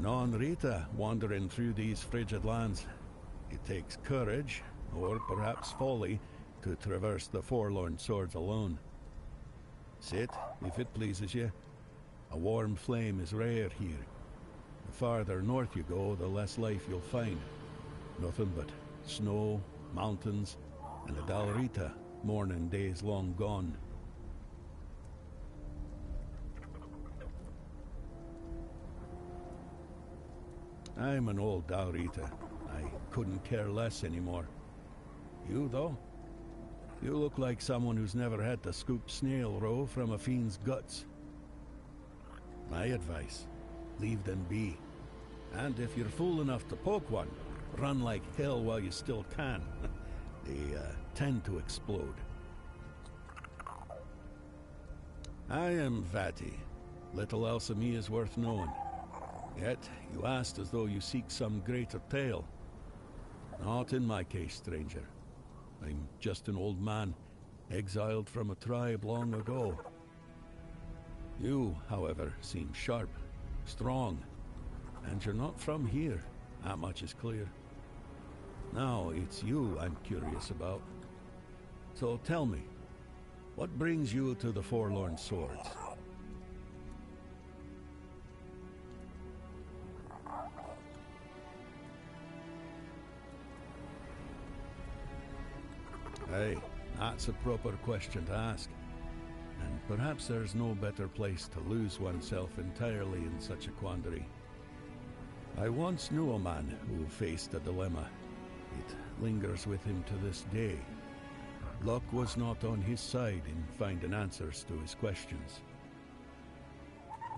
non Rita wandering through these frigid lands. It takes courage, or perhaps folly, to traverse the forlorn swords alone. Sit, if it pleases you. A warm flame is rare here. The farther north you go, the less life you'll find. Nothing but snow, mountains, and a Dalrita mourning days long gone. I'm an old Dalrita. I couldn't care less anymore. You, though? You look like someone who's never had to scoop snail roe from a fiend's guts. My advice, leave them be. And if you're fool enough to poke one, run like hell while you still can. They tend to explode. I am Vati. Little else of me is worth knowing. Yet, you asked as though you seek some greater tale. Not in my case, stranger. I'm just an old man, exiled from a tribe long ago. You, however, seem sharp, strong, and you're not from here. That much is clear. Now, it's you I'm curious about. So tell me, what brings you to the Forlorn Swords? Hey, that's a proper question to ask. And perhaps there's no better place to lose oneself entirely in such a quandary. I once knew a man who faced a dilemma. It lingers with him to this day. Luck was not on his side in finding answers to his questions.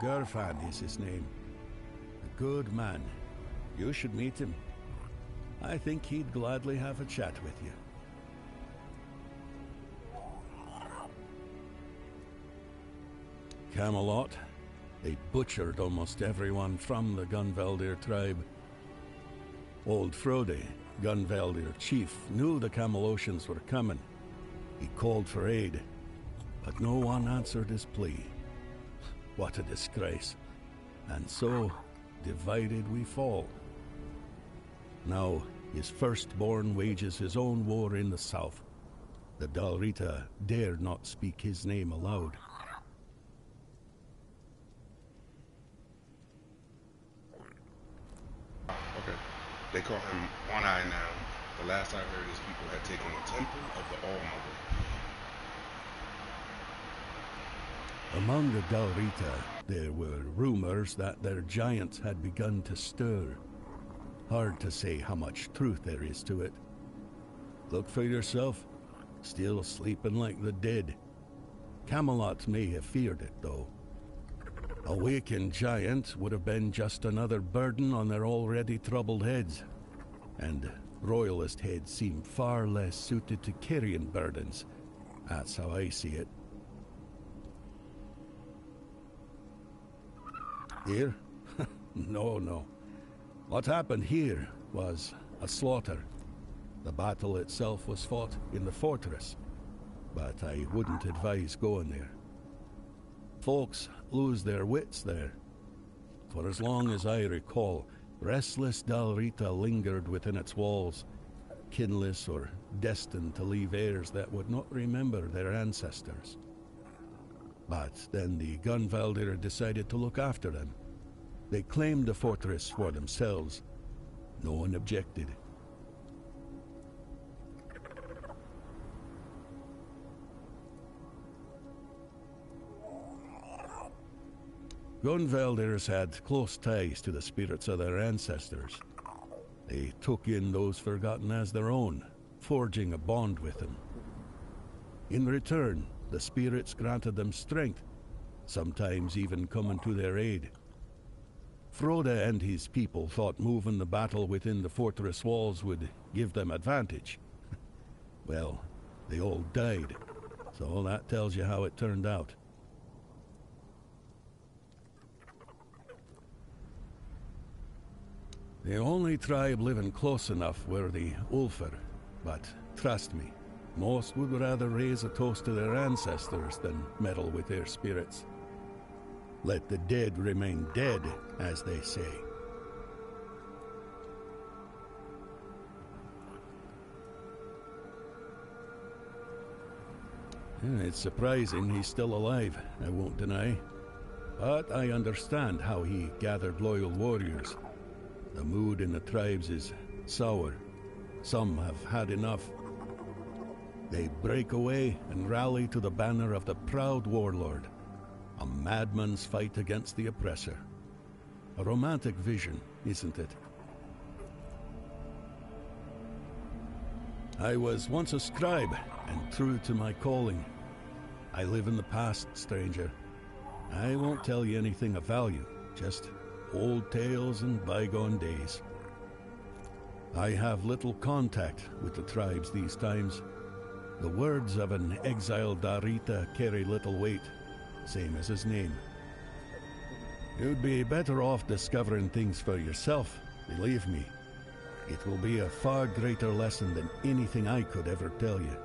Gerfan is his name. A good man. You should meet him. I think he'd gladly have a chat with you. Camelot. They butchered almost everyone from the Gunvaldir tribe. Old Frode, Gunvaldir chief, knew the Camelosians were coming. He called for aid, but no one answered his plea. What a disgrace. And so, divided we fall. Now, his firstborn wages his own war in the south. The Dalrita dared not speak his name aloud. Okay. They call him One Eye now. The last I heard, his people had taken the Temple of the All-Mother. Among the Dalrita, there were rumors that their giants had begun to stir. Hard to say how much truth there is to it. Look for yourself. Still sleeping like the dead. Camelot may have feared it, though. A wakened giant would have been just another burden on their already troubled heads. And royalist heads seem far less suited to carrying burdens. That's how I see it. Here? No. What happened here was a slaughter. The battle itself was fought in the fortress, but I wouldn't advise going there. Folks lose their wits there. For as long as I recall, restless Dalrita lingered within its walls, kinless or destined to leave heirs that would not remember their ancestors. But then the Gunvaldir decided to look after them. They claimed the fortress for themselves. No one objected. Gunvaldirs had close ties to the spirits of their ancestors. They took in those forgotten as their own, forging a bond with them. In return, the spirits granted them strength, sometimes even coming to their aid. Frode and his people thought moving the battle within the fortress walls would give them advantage. Well, they all died, so that tells you how it turned out. The only tribe living close enough were the Ulfar, but trust me, most would rather raise a toast to their ancestors than meddle with their spirits. Let the dead remain dead, as they say. It's surprising he's still alive, I won't deny. But I understand how he gathered loyal warriors. The mood in the tribes is sour. Some have had enough. They break away and rally to the banner of the proud warlord. A madman's fight against the oppressor. A romantic vision, isn't it? I was once a scribe, and true to my calling. I live in the past, stranger. I won't tell you anything of value, just old tales and bygone days. I have little contact with the tribes these times. The words of an exiled Darita carry little weight, same as his name. You'd be better off discovering things for yourself, believe me. It will be a far greater lesson than anything I could ever tell you.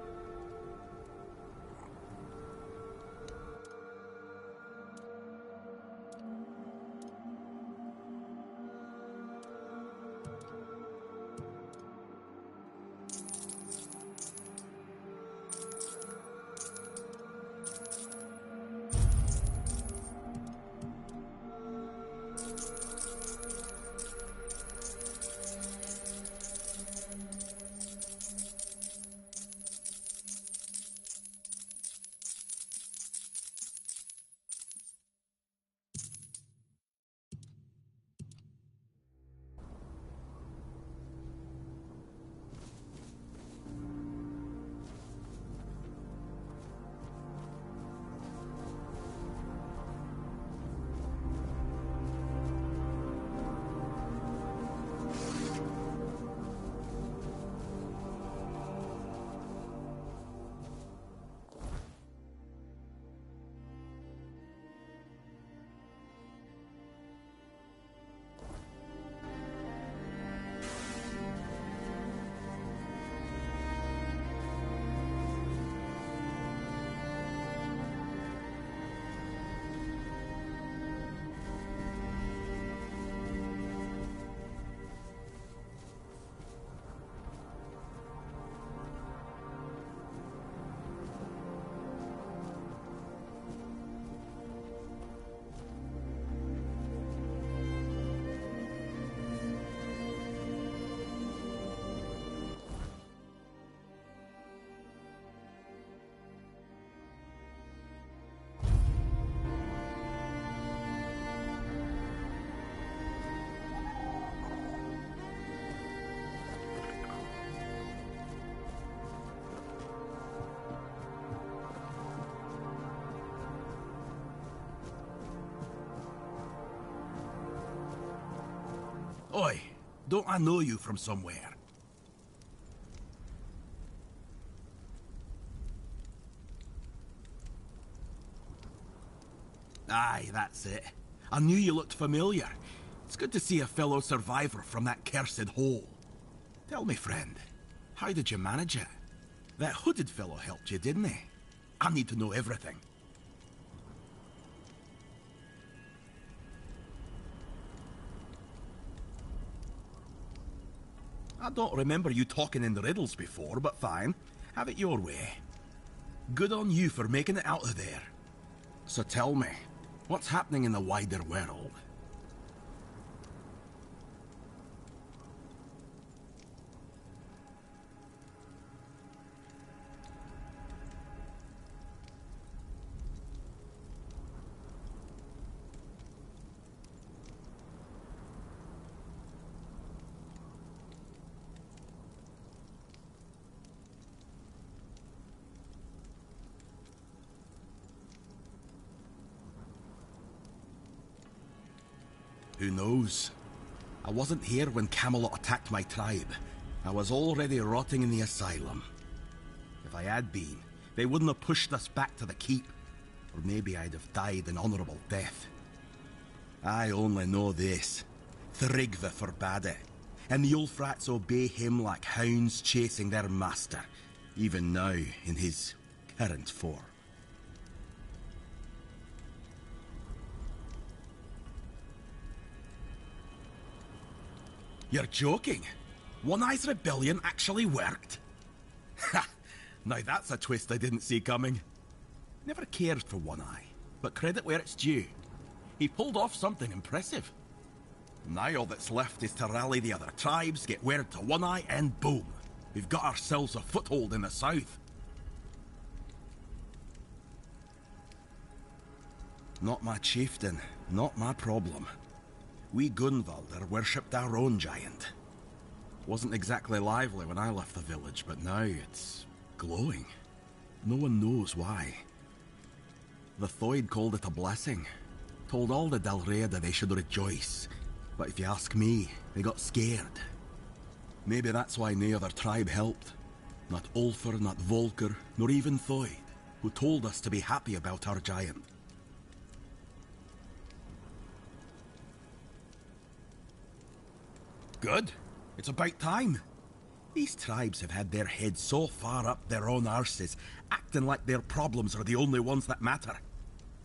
Oi, don't I know you from somewhere? Aye, that's it. I knew you looked familiar. It's good to see a fellow survivor from that cursed hole. Tell me, friend, how did you manage it? That hooded fellow helped you, didn't he? I need to know everything. I don't remember you talking in the riddles before, but fine. Have it your way. Good on you for making it out of there. So tell me, what's happening in the wider world? Who knows? I wasn't here when Camelot attacked my tribe. I was already rotting in the asylum. If I had been, they wouldn't have pushed us back to the keep. Or maybe I'd have died an honourable death. I only know this. Thrigve forbade it. And the Ulfrats obey him like hounds chasing their master. Even now, in his current form. You're joking? One Eye's rebellion actually worked? Ha! Now that's a twist I didn't see coming. Never cared for One Eye, but credit where it's due. He pulled off something impressive. Now all that's left is to rally the other tribes, get word to One Eye, and boom! We've got ourselves a foothold in the south. Not my chieftain, not my problem. We Gunvalder worshipped our own giant. Wasn't exactly lively when I left the village, but now it's glowing. No one knows why. The Thoid called it a blessing. Told all the Dalriada they should rejoice. But if you ask me, they got scared. Maybe that's why no other tribe helped. Not Ulfr, not Volker, nor even Thoid, who told us to be happy about our giant. Good. It's about time. These tribes have had their heads so far up their own arses, acting like their problems are the only ones that matter.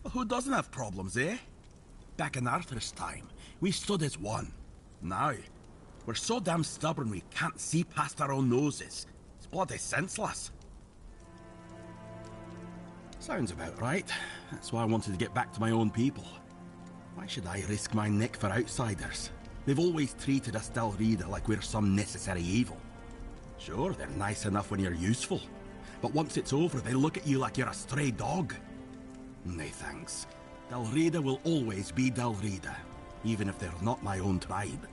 Well, who doesn't have problems, eh? Back in Arthur's time, we stood as one. Now, we're so damn stubborn we can't see past our own noses. It's bloody senseless. Sounds about right. That's why I wanted to get back to my own people. Why should I risk my neck for outsiders? They've always treated us Dalriada like we're some necessary evil. Sure, they're nice enough when you're useful, but once it's over, they look at you like you're a stray dog. Nay, thanks. Dalriada will always be Dalriada, even if they're not my own tribe.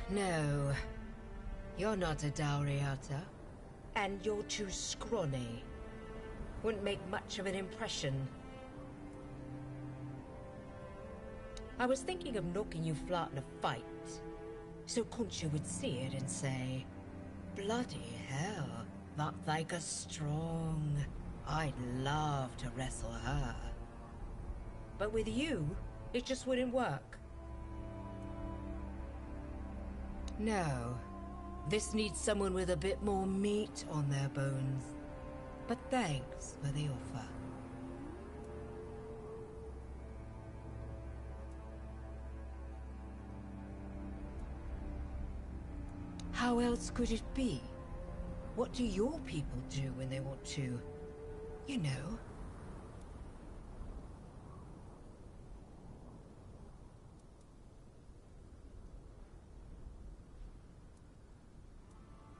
No. You're not a Dalriata. And you're too scrawny. Wouldn't make much of an impression. I was thinking of knocking you flat in a fight, so Concha would see it and say, bloody hell, that Thyka's strong. I'd love to wrestle her. But with you, it just wouldn't work. No. This needs someone with a bit more meat on their bones. But thanks for the offer. How else could it be? What do your people do when they want to, you know?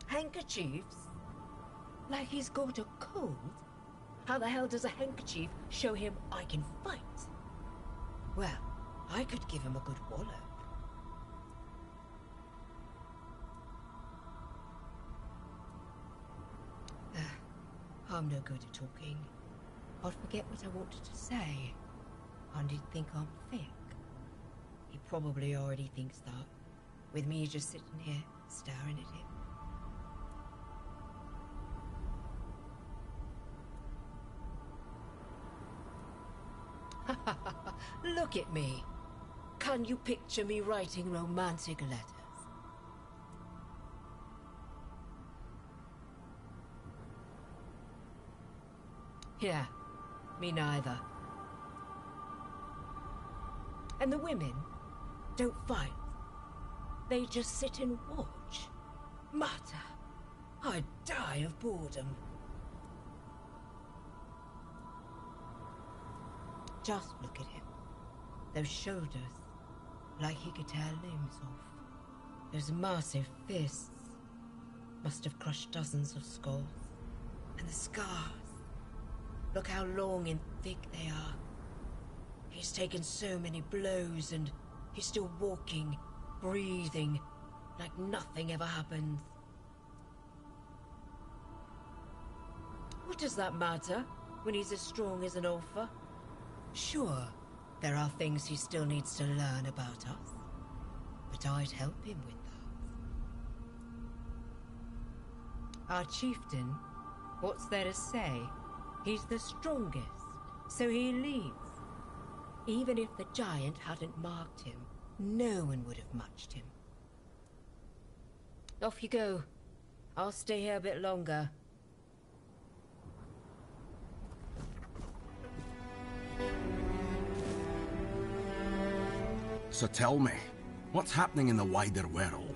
Handkerchiefs? Like he's got a cold? How the hell does a handkerchief show him I can fight? Well, I could give him a good wallop. I'm no good at talking. I'd forget what I wanted to say. And he'd think I'm thick. He probably already thinks that, with me just sitting here, staring at him. Look at me. Can you picture me writing romantic letters? Yeah, me neither. And the women don't fight. They just sit and watch. Mata, I'd die of boredom. Just look at him. Those shoulders, like he could tear limbs off. Those massive fists must have crushed dozens of skulls. And the scars. Look how long and thick they are. He's taken so many blows and he's still walking, breathing, like nothing ever happened. What does that matter when he's as strong as an Ulfr? Sure, there are things he still needs to learn about us, but I'd help him with that. Our chieftain, what's there to say? He's the strongest, so he leads. Even if the giant hadn't marked him, no one would have matched him. Off you go. I'll stay here a bit longer. So tell me, What's happening in the wider world?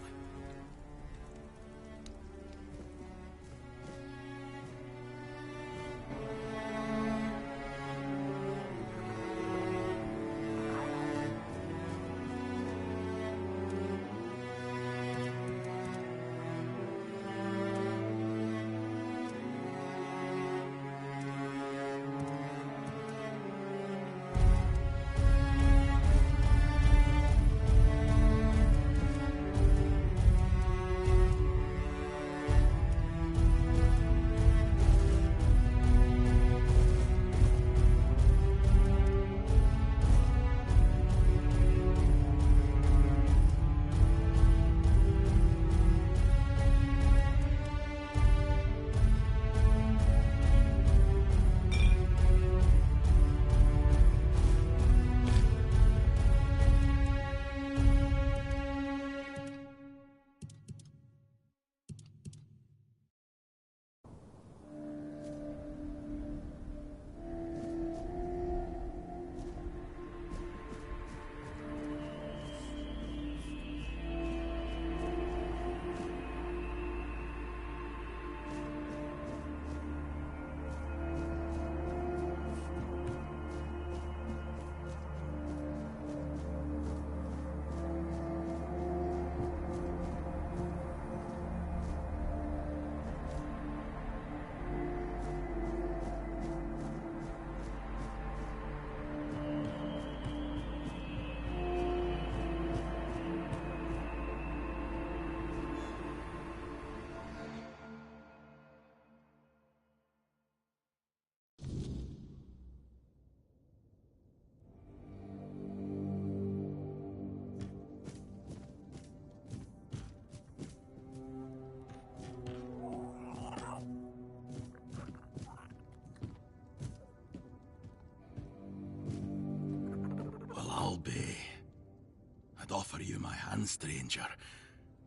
I'd offer you my hand, stranger,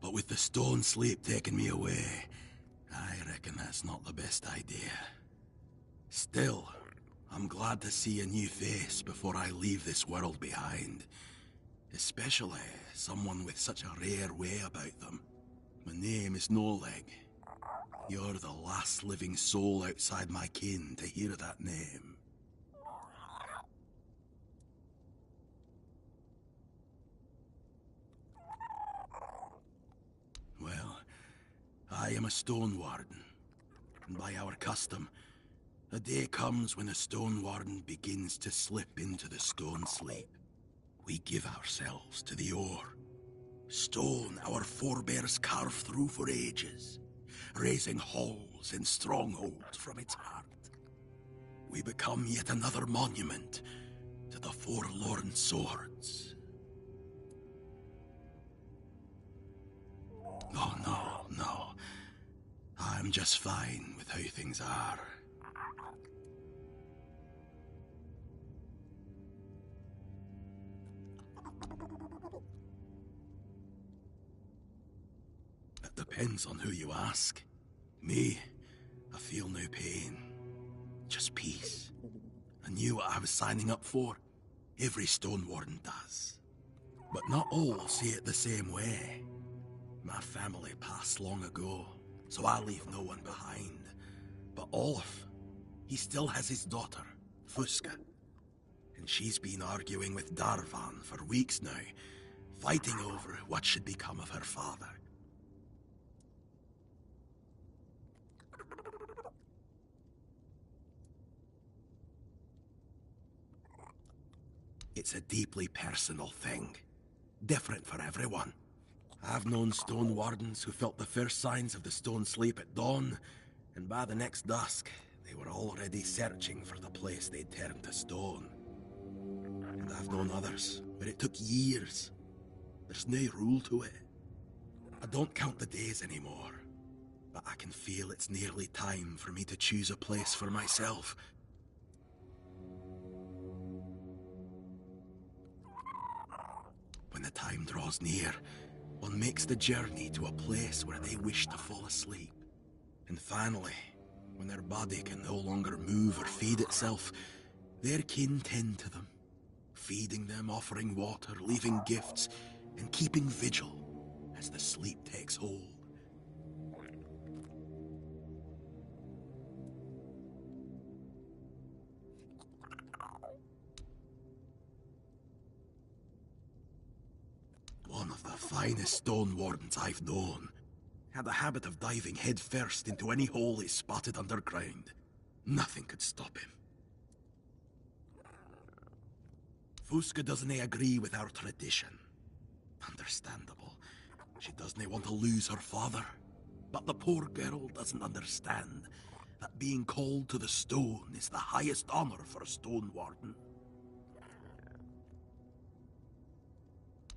but with the stone sleep taking me away, I reckon that's not the best idea. Still, I'm glad to see a new face before I leave this world behind. Especially someone with such a rare way about them. My name is Noleg. You're the last living soul outside my kin to hear that name. Well, I am a stone warden, and by our custom, a day comes when a stone warden begins to slip into the stone sleep. We give ourselves to the ore. Stone our forebears carved through for ages, raising halls and strongholds from its heart. We become yet another monument to the forlorn swords. Oh, no. I'm just fine with how things are. It depends on who you ask. Me, I feel no pain. Just peace. I knew what I was signing up for. Every stone warden does. But not all see it the same way. My family passed long ago, so I leave no one behind. But Olaf, he still has his daughter, Fuska. And she's been arguing with Darvan for weeks now, fighting over what should become of her father. It's a deeply personal thing, different for everyone. I've known stone wardens who felt the first signs of the stone sleep at dawn, and by the next dusk, they were already searching for the place they'd turned to stone. And I've known others where it took years. There's no rule to it. I don't count the days anymore, but I can feel it's nearly time for me to choose a place for myself. When the time draws near, one makes the journey to a place where they wish to fall asleep. And finally, when their body can no longer move or feed itself, their kin tend to them, feeding them, offering water, leaving gifts, and keeping vigil as the sleep takes hold. One of the finest stone wardens I've known. Had a habit of diving headfirst into any hole he spotted underground. Nothing could stop him. Fusca doesn't agree with our tradition. Understandable. She doesn't want to lose her father. But the poor girl doesn't understand that being called to the stone is the highest honor for a stone warden.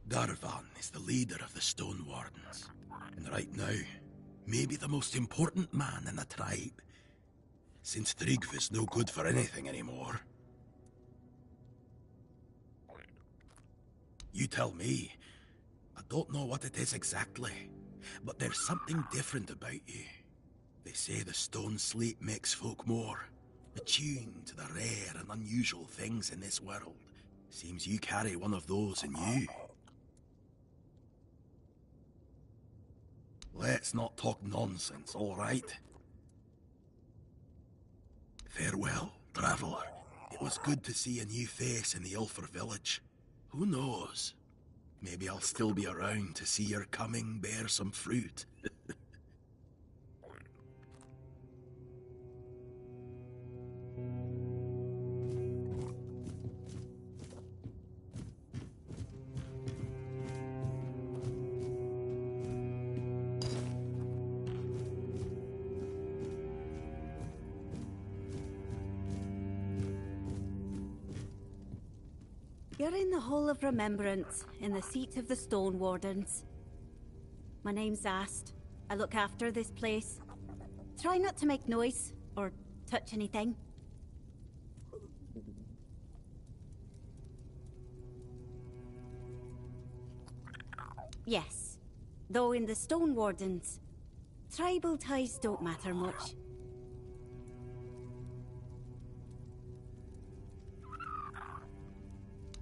Darvan is the leader of the Stone Wardens, and right now, maybe the most important man in the tribe, since Tryggva's no good for anything anymore. You tell me. I don't know what it is exactly, but there's something different about you. They say the stone sleep makes folk more attuned to the rare and unusual things in this world. Seems you carry one of those in you. Let's not talk nonsense, all right? Farewell, traveler. It was good to see a new face in the Ulfer village. Who knows? Maybe I'll still be around to see your coming bear some fruit. You're in the Hall of Remembrance, in the seat of the Stone Wardens. My name's Ast. I look after this place. Try not to make noise, or touch anything. Yes. Though in the Stone Wardens, tribal ties don't matter much.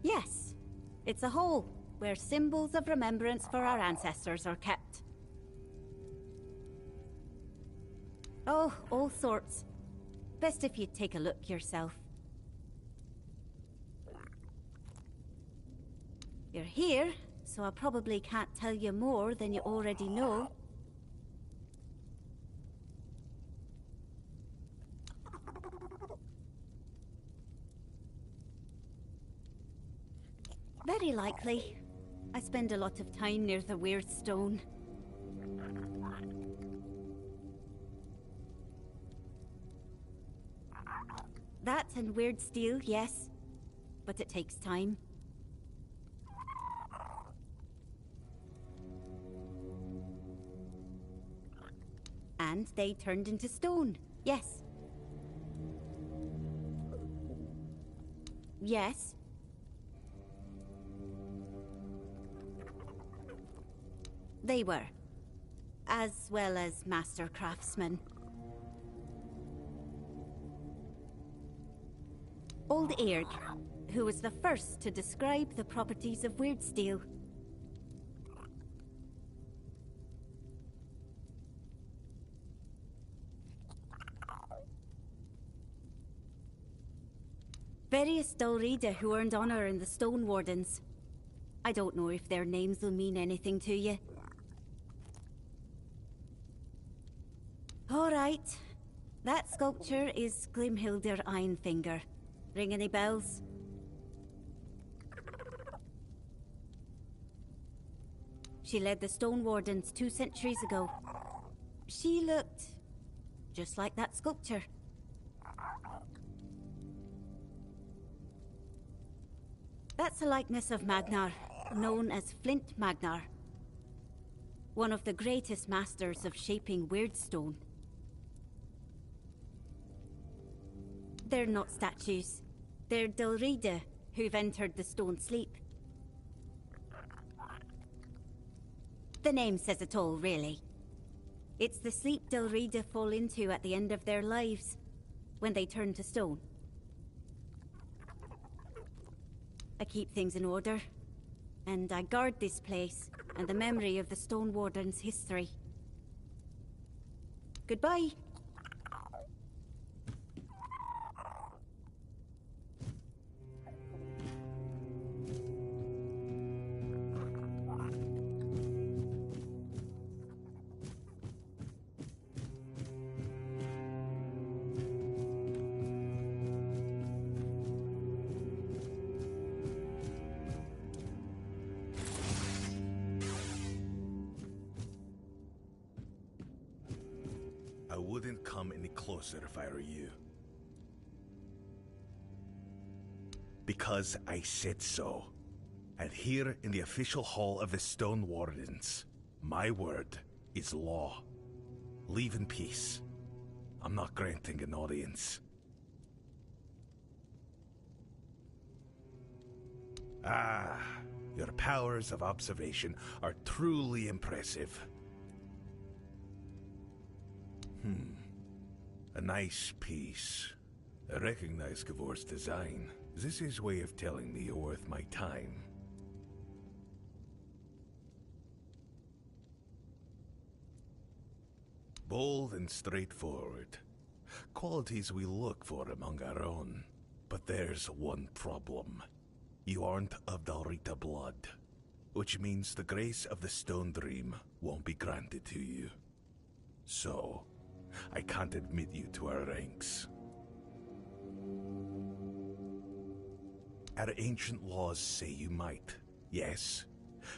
Yes, it's a hole where symbols of remembrance for our ancestors are kept. Oh, all sorts. Best if you take a look yourself. You're here, so I probably can't tell you more than you already know. Very likely. I spend a lot of time near the weird stone. That and weird steel, yes. But it takes time. And they turned into stone, yes. Yes. They were. As well as master craftsmen. Old Eirg, who was the first to describe the properties of weird steel. Various Dalrida who earned honor in the Stone Wardens. I don't know if their names will mean anything to you. All right. That sculpture is Glimhildir Ironfinger. Ring any bells? She led the Stone Wardens 2 centuries ago. She looked just like that sculpture. That's a likeness of Magnar, known as Flint Magnar. One of the greatest masters of shaping weirdstone. They're not statues. They're Dalrida, who've entered the stone sleep. The name says it all, really. It's the sleep Dalrida fall into at the end of their lives, when they turn to stone. I keep things in order. and I guard this place and the memory of the Stone Warden's history. Goodbye. I wouldn't come any closer if I were you. Because I said so. And here in the official hall of the Stone Wardens, my word is law. Leave in peace. I'm not granting an audience. Ah, your powers of observation are truly impressive. A nice piece. I recognize Gavor's design. Is this his way of telling me you're worth my time? Bold and straightforward. Qualities we look for among our own. But there's one problem. You aren't of Dalrita blood. Which means the grace of the Stone Dream won't be granted to you. So, I can't admit you to our ranks. Our ancient laws say you might, yes,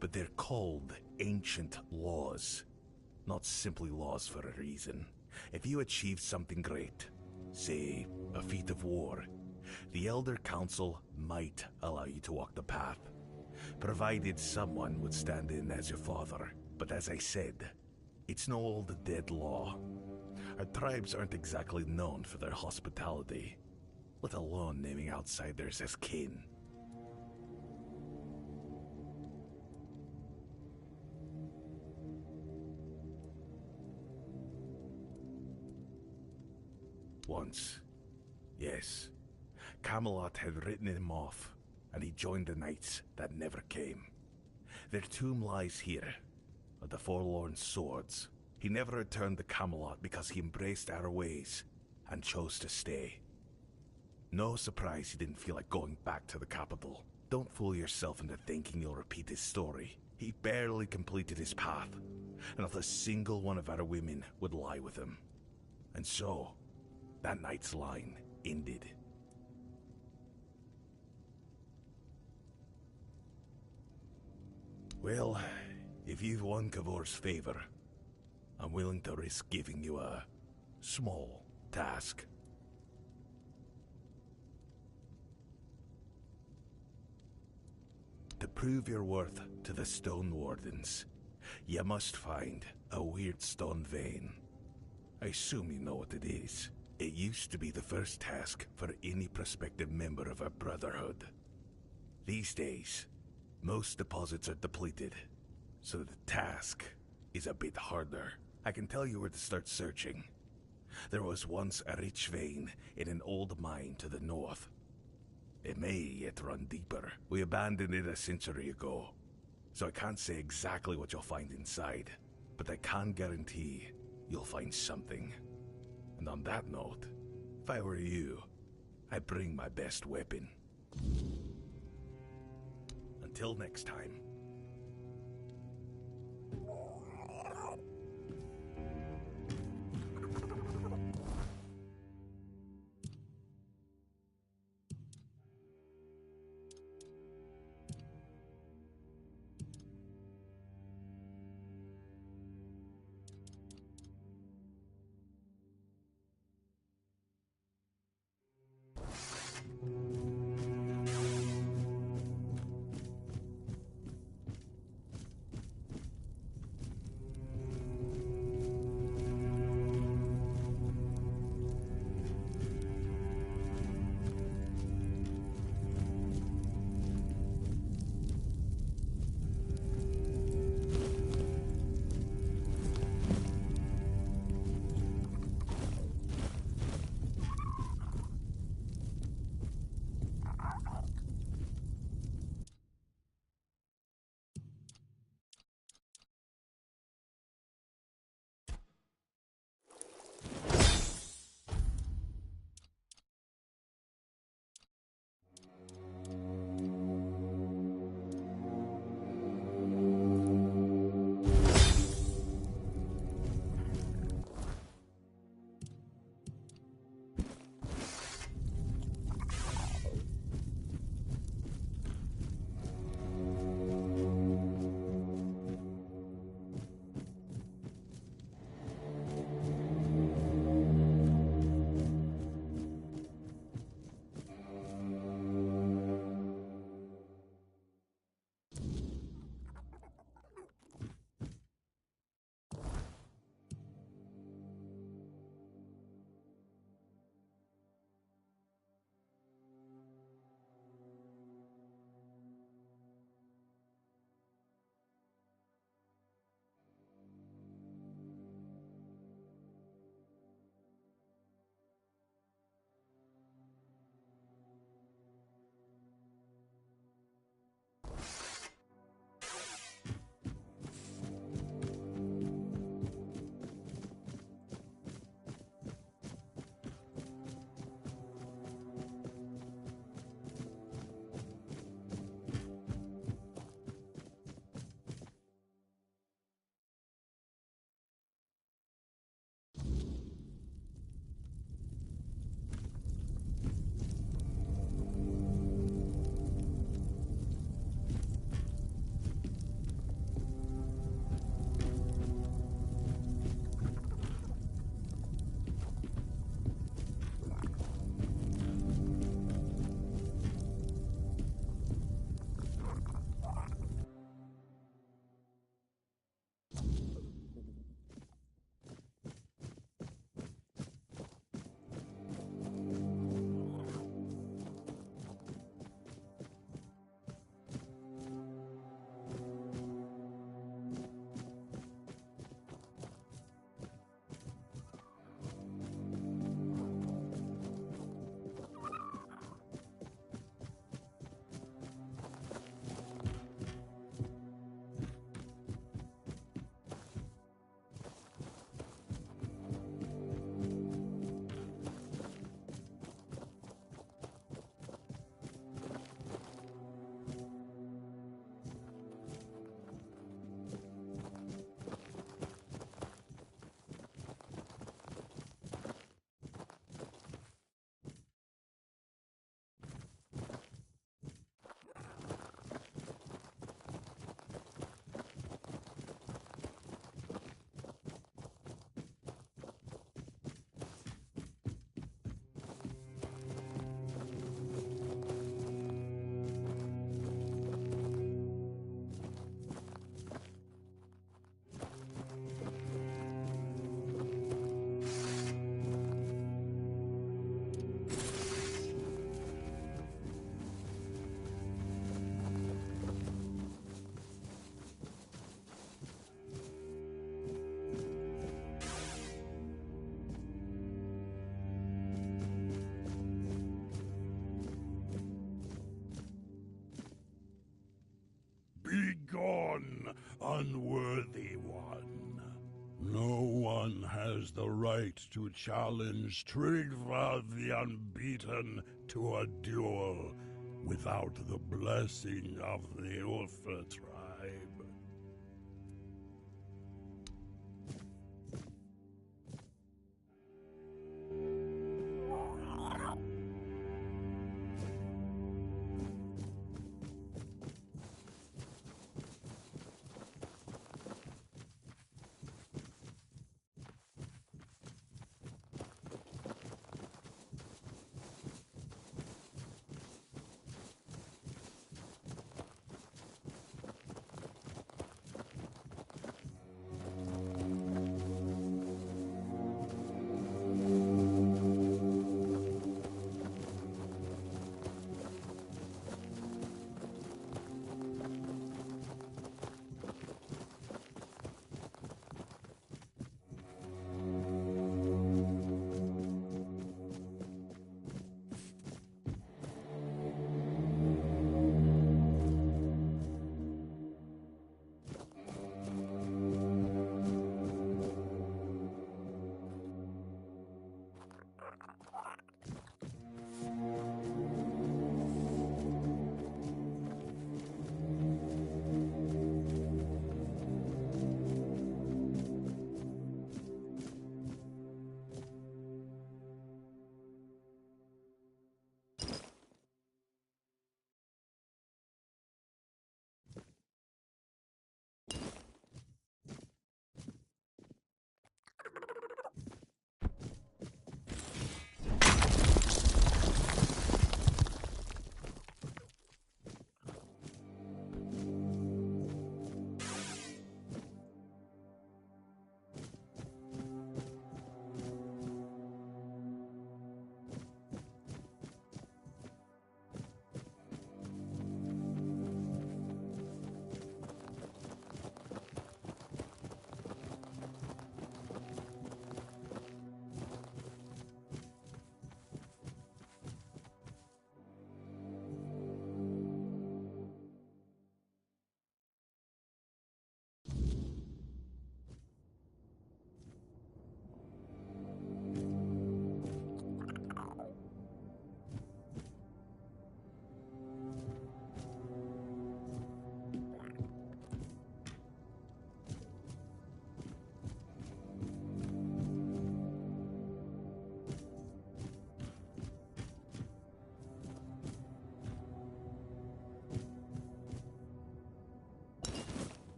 but they're called ancient laws, not simply laws for a reason. If you achieve something great, say a feat of war, the Elder Council might allow you to walk the path, provided someone would stand in as your father. But as I said, it's no old dead law. Our tribes aren't exactly known for their hospitality, let alone naming outsiders as kin. Once, yes, Camelot had written him off, and he joined the knights that never came. Their tomb lies here, at the Forlorn Swords. He never returned to Camelot because he embraced our ways and chose to stay. No surprise he didn't feel like going back to the capital. Don't fool yourself into thinking you'll repeat his story. He barely completed his path, and not a single one of our women would lie with him. And so, that night's line ended. Well, if you've won Kavor's favor, I'm willing to risk giving you a small task. To prove your worth to the Stone Wardens, you must find a weird stone vein. I assume you know what it is. It used to be the first task for any prospective member of our Brotherhood. These days, most deposits are depleted, so the task is a bit harder. I can tell you where to start searching. There was once a rich vein in an old mine to the north. It may yet run deeper. We abandoned it a century ago, so I can't say exactly what you'll find inside, but I can guarantee you'll find something. And on that note, if I were you, I'd bring my best weapon. Until next time. one, unworthy one. No one has the right to challenge Trigva the Unbeaten to a duel without the blessing of the Ulfa tribe.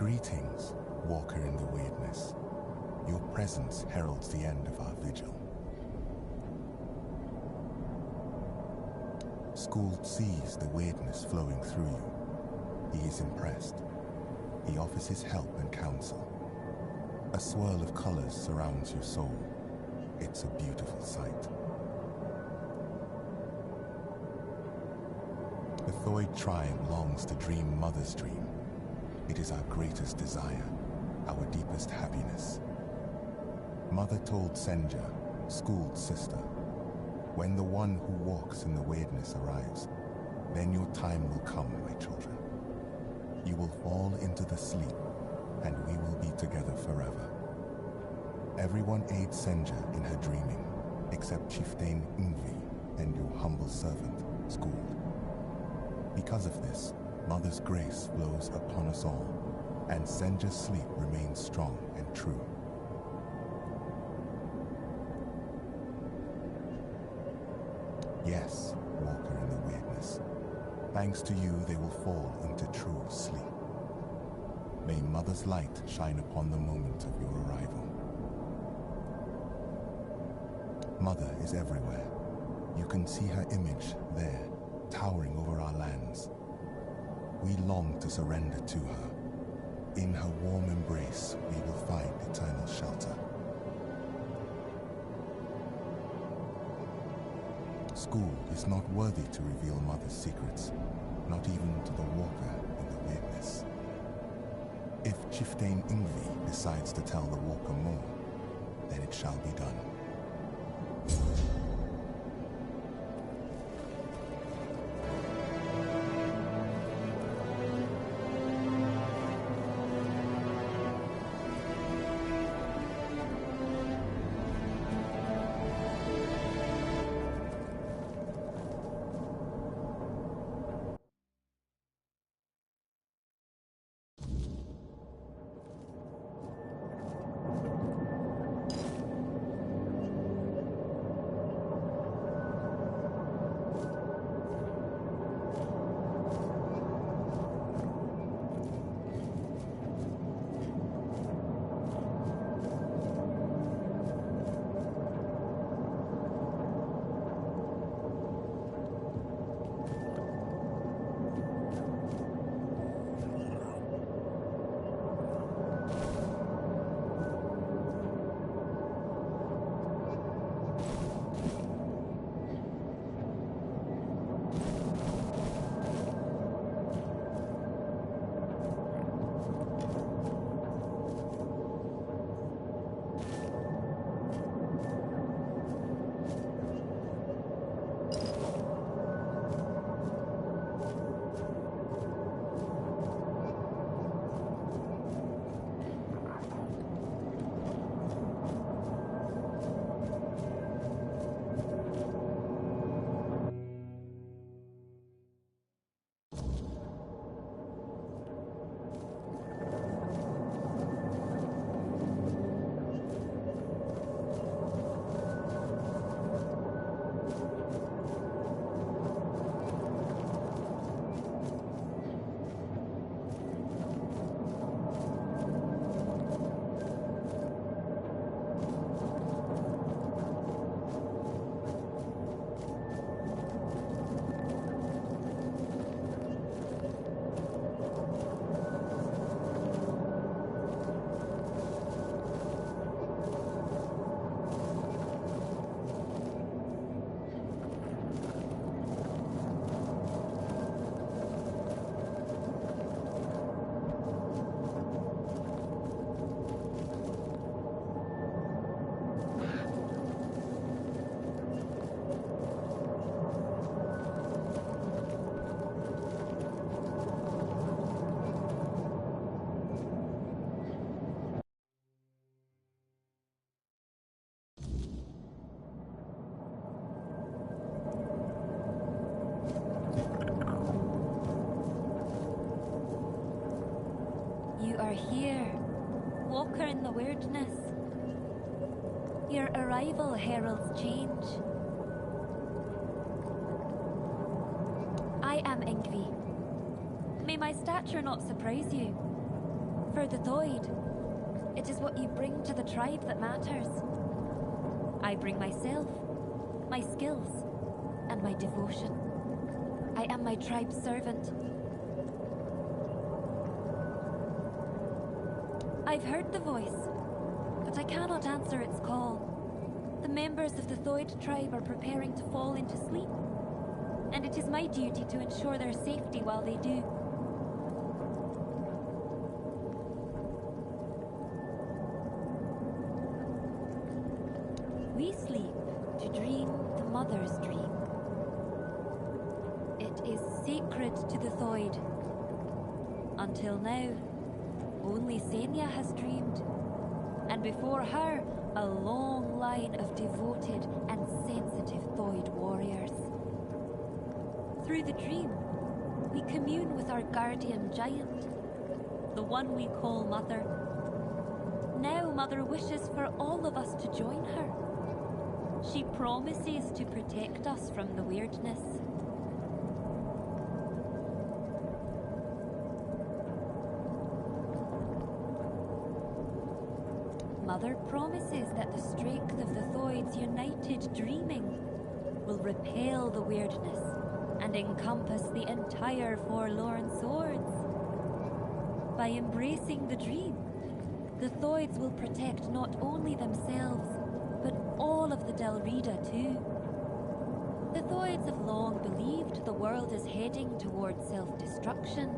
Greetings, Walker in the Weirdness. Your presence heralds the end of our vigil. Skuld sees the weirdness flowing through you. He is impressed. He offers his help and counsel. A swirl of colors surrounds your soul. It's a beautiful sight. The Thoid tribe longs to dream Mother's dream. It is our greatest desire, our deepest happiness. Mother told Senja, Skuld's sister, when the one who walks in the weirdness arrives, then your time will come, my children. You will fall into the sleep, and we will be together forever. Everyone aids Senja in her dreaming, except Chieftain Ingvi and your humble servant, Skuld. Because of this, Mother's grace flows upon us all, and Senja's sleep remains strong and true. Yes, Walker in the Weirdness. Thanks to you, they will fall into true sleep. May Mother's light shine upon the moment of your arrival. Mother is everywhere. You can see her image there, towering over our lands. We long to surrender to her. In her warm embrace, we will find eternal shelter. Skuld is not worthy to reveal Mother's secrets, not even to the Walker in the Weirdness. If Chieftain Ingvi decides to tell the Walker more, then it shall be done. You are here, Walker in the Weirdness. Your arrival heralds change. I am Ingvi. May my stature not surprise you. For the Thoid, it is what you bring to the tribe that matters. I bring myself, my skills, and my devotion. I am my tribe's servant. I've heard the voice, but I cannot answer its call. The members of the Thoid tribe are preparing to fall into sleep, and it is my duty to ensure their safety while they do. We sleep to dream the mother's dream. It is sacred to the Thoid. Until now, only Senya has dreamed, and before her, a long line of devoted and sensitive Thoid warriors. Through the dream, we commune with our guardian giant, the one we call Mother. Now Mother wishes for all of us to join her. She promises to protect us from the weirdness. Mother promises that the strength of the Thoid's united dreaming will repel the weirdness and encompass the entire Forlorn Swords. By embracing the dream, the Thoids will protect not only themselves, but all of the Delrida too. The Thoids have long believed the world is heading towards self-destruction,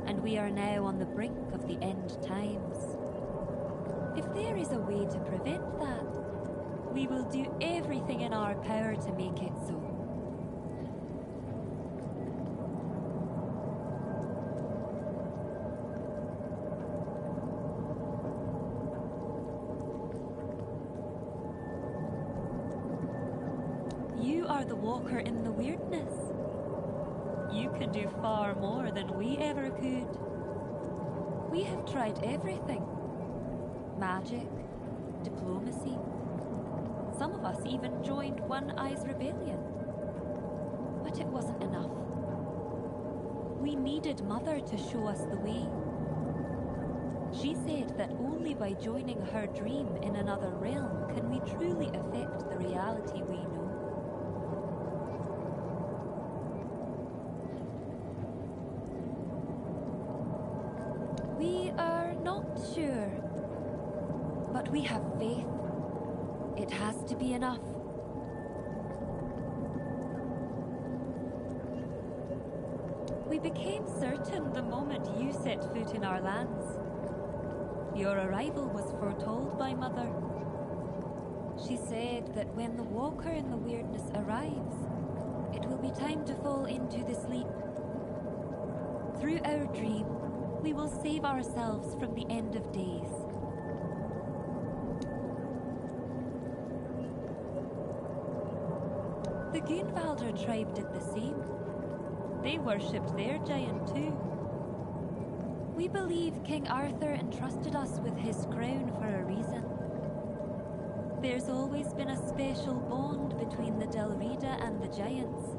and we are now on the brink of the end times. If there is a way to prevent that, we will do everything in our power to make it so. You are the walker in the weirdness. You can do far more than we ever could. We have tried everything. Magic, diplomacy. Some of us even joined One Eye's rebellion. But it wasn't enough. We needed Mother to show us the way. She said that only by joining her dream in another realm can we truly affect the reality we know. We are not sure. But we have faith. It has to be enough. We became certain the moment you set foot in our lands. Your arrival was foretold by Mother. She said that when the walker in the weirdness arrives, it will be time to fall into the sleep. Through our dream, we will save ourselves from the end of days. The Gunvalder tribe did the same. They worshipped their giant too. We believe King Arthur entrusted us with his crown for a reason. There's always been a special bond between the Delrida and the giants,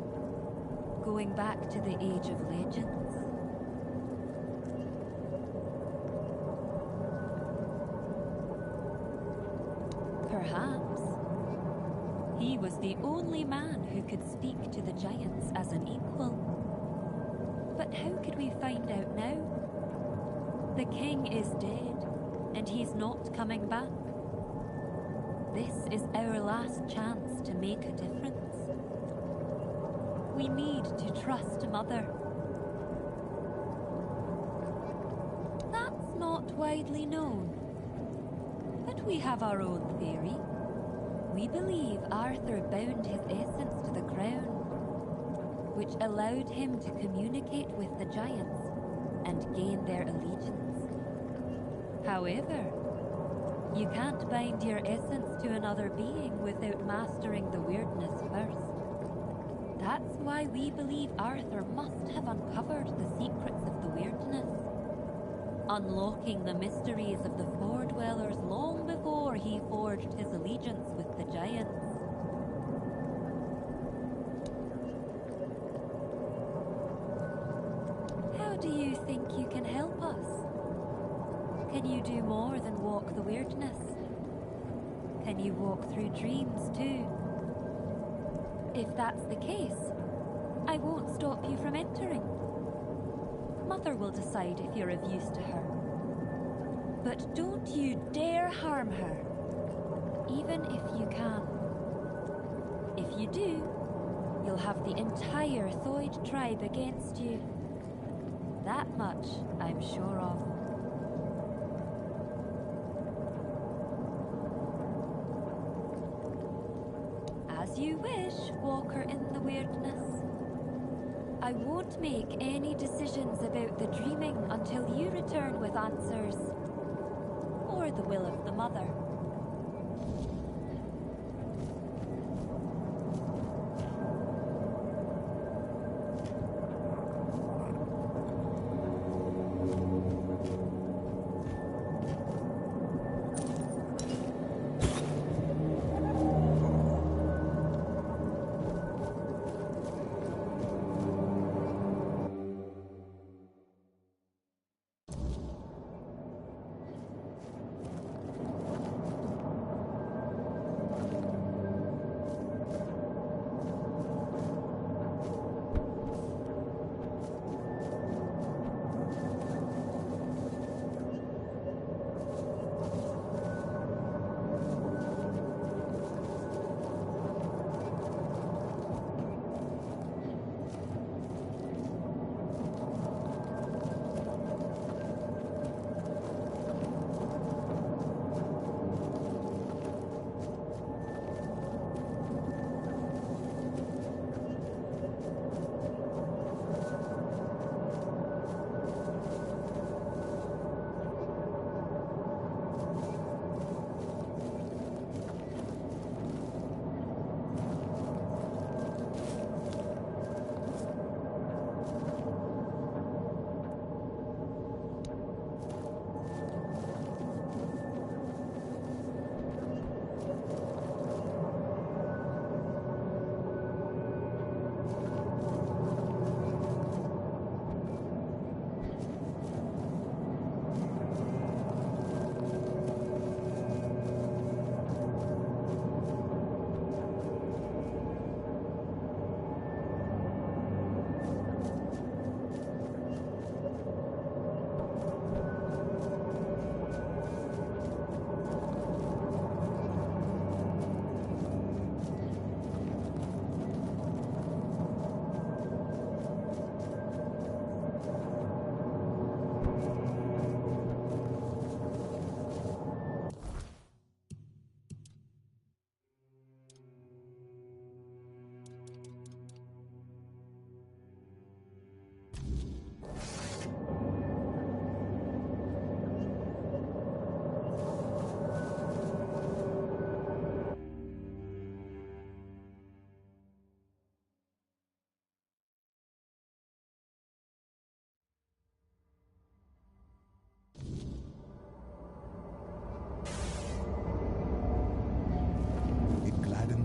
going back to the Age of Legends. Perhaps he was the only man who could speak to the giants as an equal. But how could we find out now? The king is dead, and he's not coming back. This is our last chance to make a difference. We need to trust Mother. That's not widely known, but we have our own theory. We believe Arthur bound his essence to the crown, which allowed him to communicate with the giants and gain their allegiance. However, you can't bind your essence to another being without mastering the weirdness first. That's why we believe Arthur must have uncovered the secrets of the weirdness, unlocking the mysteries of the Fordwellers long before he forged his allegiance with the giants. How do you think you can help us? Can you do more than walk the weirdness? Can you walk through dreams too? If that's the case, I won't stop you from entering. Mother will decide if you're of use to her. But don't you dare harm her, even if you can. If you do, you'll have the entire Thoid tribe against you. That much I'm sure of. As you wish, Walker in the Weirdness. I won't make any decisions about the dreaming until you return with answers. Or the will of the Mother.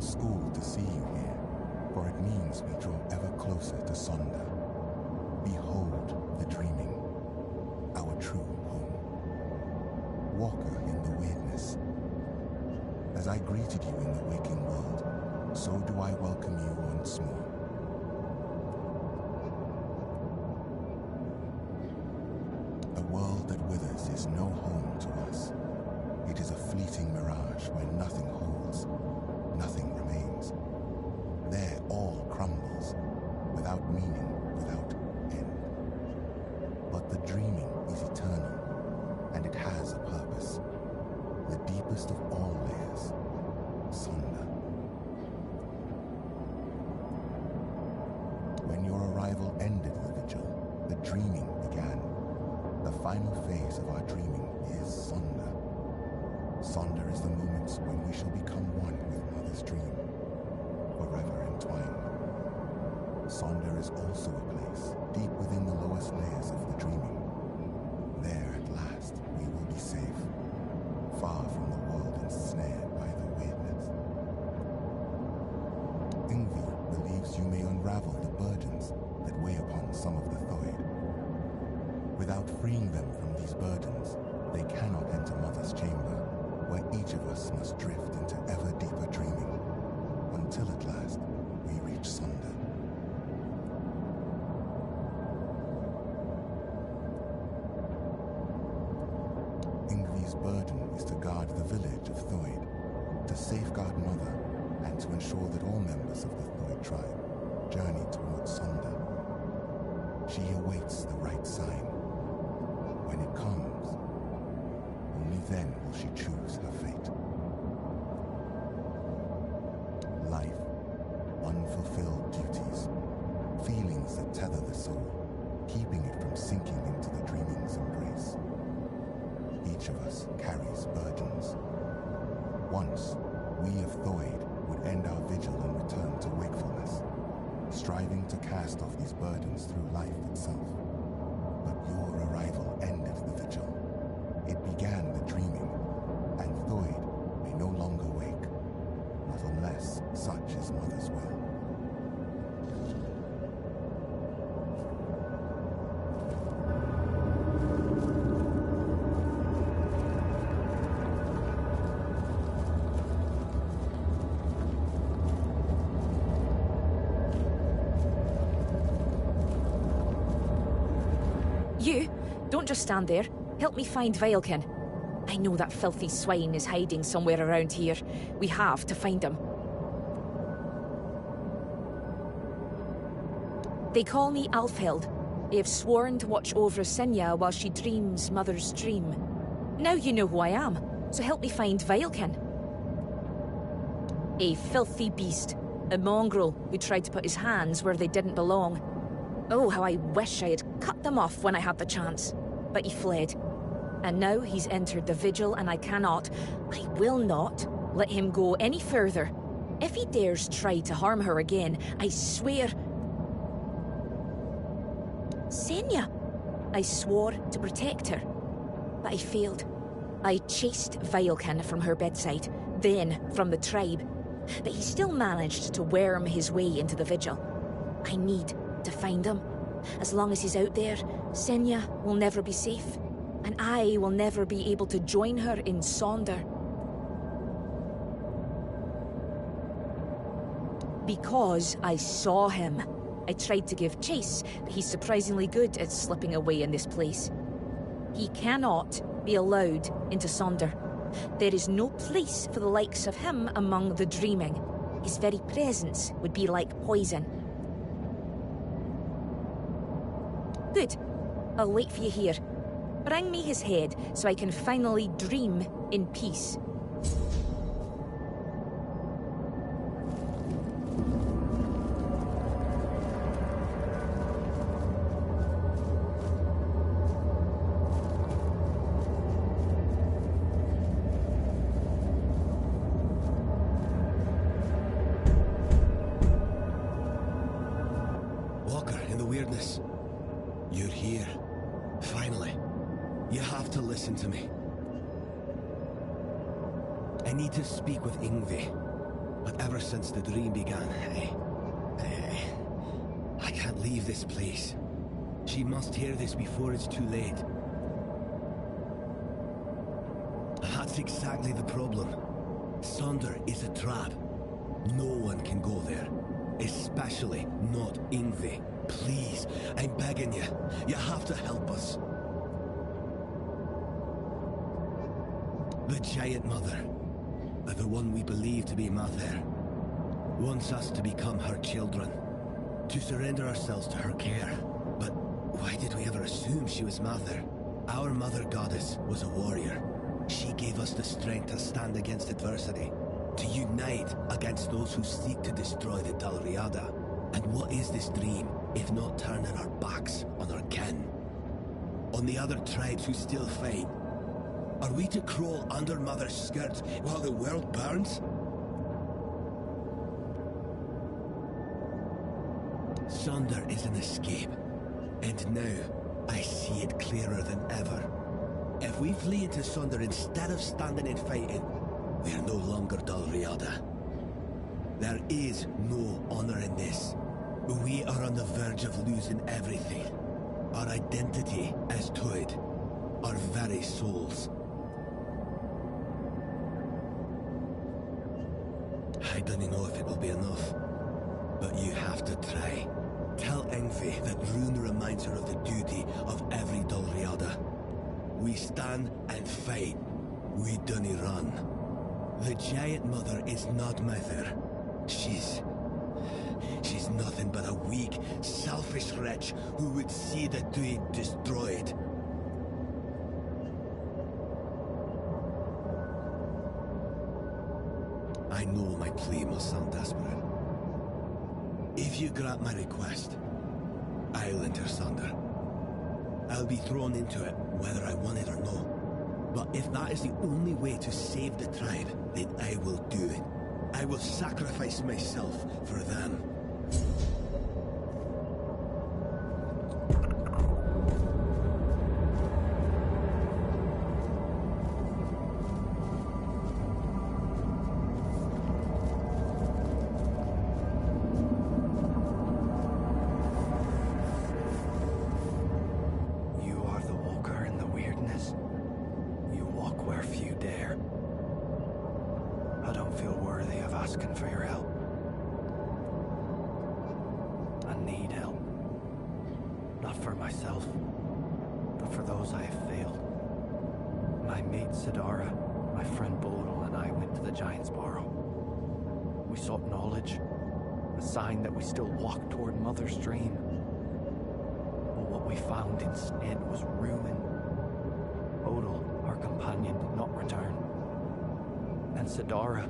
School to see you here, for it means we draw ever closer to Sonder. Behold the dreaming, our true home. Walker in the weirdness. As I greeted you in the waking world, so do I welcome you once more. A world that withers is no home to us. It is a fleeting mirage where nothing holds. Nothing remains. There all crumbles, without meaning, without end. But the dreaming is eternal, and it has a purpose. The deepest of all layers, Sonder. When your arrival ended the vigil, the dreaming began. The final phase of our dreaming is Sonder. Sonder is the moments when we shall become one with Mother's dream, forever entwined. Sonder is also a place deep within the lowest layers of the dreaming. There at last we will be safe, far from the world ensnared by the weirdness. Ingvi believes you may unravel the burdens that weigh upon some of the Thoid. Without freeing them from these burdens, They cannot enter Mother's chamber, where each of us must drift into ever deeper dreaming, until at last we reach Sunder. Ingvi's burden is to guard the village of Thoid, to safeguard Mother, and to ensure that all members of the Thoid tribe journey towards Sunder. She awaits the right sign. When it comes, only then will she choose her fate. Life, unfulfilled duties, feelings that tether the soul, keeping it from sinking into the dreaming's embrace. Each of us carries burdens. Once, we of Thoid would end our vigil and return to wakefulness, striving to cast off these burdens through life itself. But your arrival ended the vigil. It began the dreaming, and Thoid may no longer wake, not unless such is Mother's will. You, don't just stand there. Help me find Veilkin. I know that filthy swine is hiding somewhere around here. We have to find him. They call me Alfhild. I have sworn to watch over Sinja while she dreams Mother's dream. Now you know who I am, so help me find Veilkin. A filthy beast. A mongrel who tried to put his hands where they didn't belong. Oh, how I wish I had cut them off when I had the chance. But he fled. And now he's entered the vigil and I will not let him go any further. If he dares try to harm her again, I swear... Senya! I swore to protect her. But I failed. I chased Veilkin from her bedside, then from the tribe. But he still managed to worm his way into the vigil. I need to find him. As long as he's out there, Senya will never be safe, and I will never be able to join her in Sonder. Because I saw him. I tried to give chase, but he's surprisingly good at slipping away in this place. He cannot be allowed into Sonder. There is no place for the likes of him among the dreaming. His very presence would be like poison. Good. I'll wait for you here. Bring me his head so I can finally dream in peace. Walker, in the weirdness. You're here. Finally. You have to listen to me. I need to speak with Ingvi. But ever since the dream began, I can't leave this place. She must hear this before it's too late. That's exactly the problem. Sonder is a trap. No one can go there. Especially not Ingvi. Please, I'm begging you. You have to help us. The Giant Mother, the one we believe to be Mother, wants us to become her children, to surrender ourselves to her care. But why did we ever assume she was Mother? Our Mother Goddess was a warrior. She gave us the strength to stand against adversity, to unite against those who seek to destroy the Dalriada. And what is this dream, if not turning our backs on our kin? On the other tribes who still fight? Are we to crawl under Mother's skirts while the world burns? Sonder is an escape, and now I see it clearer than ever. If we flee into Sonder instead of standing and fighting, we are no longer Dalriada. There is no honor in this. We are on the verge of losing everything. Our identity as Thoid. our very souls. I don't know if it will be enough, but you have to try. Tell Engvi that Rune reminds her of the duty of every Dalriada. We stand and fight. We don't run. The Giant Mother is not mother. She's nothing but a weak, selfish wretch who would see the Tuig destroyed. I know my plea must sound desperate. If you grant my request, I'll enter Sunder. I'll be thrown into it, whether I want it or no. But if that is the only way to save the tribe, then I will do it. I will sacrifice myself for them. Instead was ruin. Odal, our companion, did not return. And Sidara,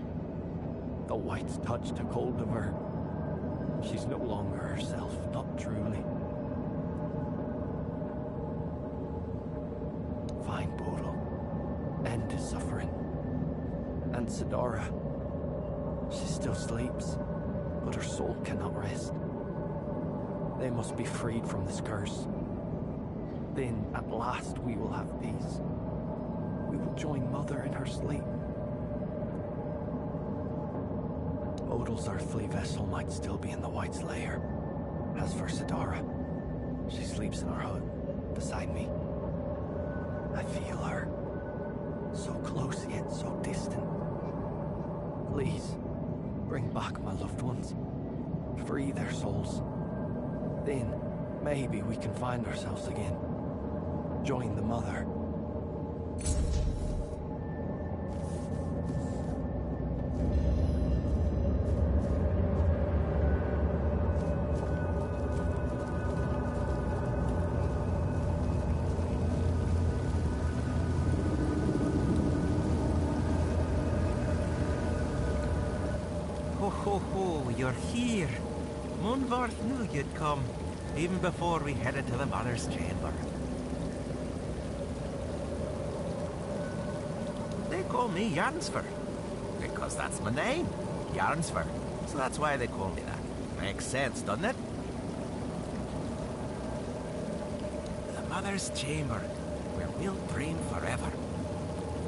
the White's touch took hold of her. She's no longer herself, not truly. Find Bodil. End his suffering. And Sidara, she still sleeps, but her soul cannot rest. They must be freed from this curse. Then, at last, we will have peace. We will join Mother in her sleep. Odal's earthly vessel might still be in the White's lair. As for Sidara, she sleeps in our hut, beside me. I feel her. So close yet so distant. Please, bring back my loved ones. Free their souls. Then, maybe we can find ourselves again. Join the Mother. Ho ho ho, you're here. Munvarth knew you'd come, even before we headed to the Mother's chamber. They call me Jarnsford, because that's my name, Jarnsford. So that's why they call me that. Makes sense, doesn't it? The Mother's chamber, where we'll dream forever.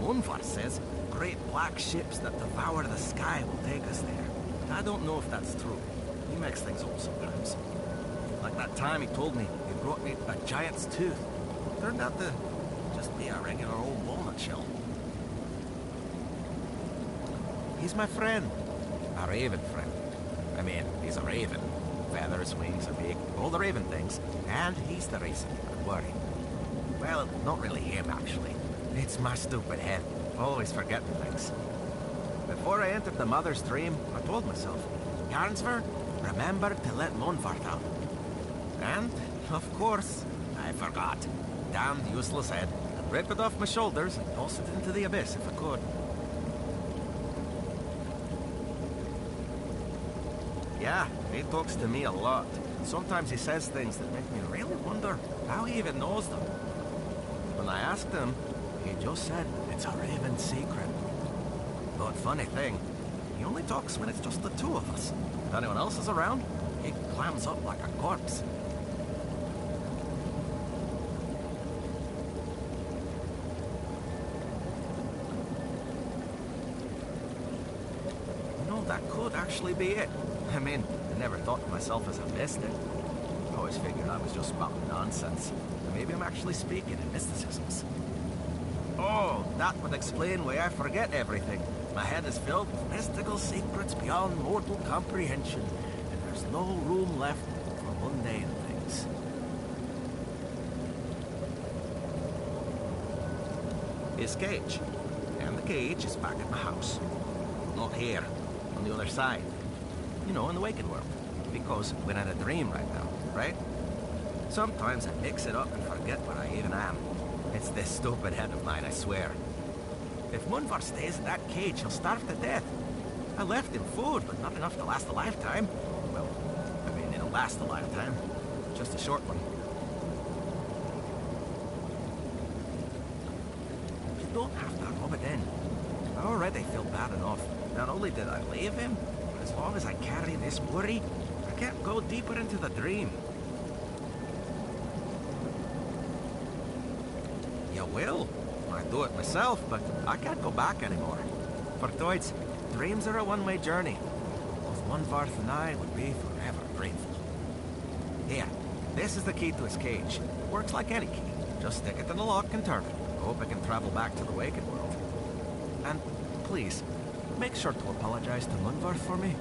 Munvar says great black ships that devour the sky will take us there. I don't know if that's true. He makes things up sometimes. Like that time he told me he brought me a giant's tooth. Turned out to just be a regular old walnut shell. He's my friend. A raven friend. I mean, he's a raven. Feathers, wings, a beak, all the raven things. And he's the reason I'm worried. Well, not really him, actually. It's my stupid head. Always forgetting things. Before I entered the Mother's dream, I told myself, Jarnsford, remember to let Munvart out. And, of course, I forgot. Damned useless head. I'd rip it off my shoulders and toss it into the abyss if I could. Yeah, he talks to me a lot. And sometimes he says things that make me really wonder how he even knows them. When I asked him, he just said it's a raven secret. But funny thing, he only talks when it's just the two of us. If anyone else is around, he clams up like a corpse. You know, that could actually be it. I mean, I never thought of myself as a mystic. I always figured I was just spouting nonsense. Maybe I'm actually speaking in mysticisms. Oh, that would explain why I forget everything. My head is filled with mystical secrets beyond mortal comprehension, and there's no room left for mundane things. His cage. And the cage is back at my house. Not here, on the other side. You know, in the waking world. Because we're in a dream right now, right? Sometimes I mix it up and forget where I even am. It's this stupid head of mine, I swear. If Munvar stays in that cage, he'll starve to death. I left him food, but not enough to last a lifetime. Well, I mean, it'll last a lifetime. Just a short one. You don't have to rub it in. I already feel bad enough. Not only did I leave him, but as long as I carry this worry, I can't go deeper into the dream. You will. I do it myself, but I can't go back anymore. For Doids, dreams are a one-way journey. Both Munvarth and I would be forever grateful. Here, this is the key to his cage. Works like any key. Just stick it in the lock and turn it. Hope I can travel back to the Waken world. And please, make sure to apologize to Munvarth for me.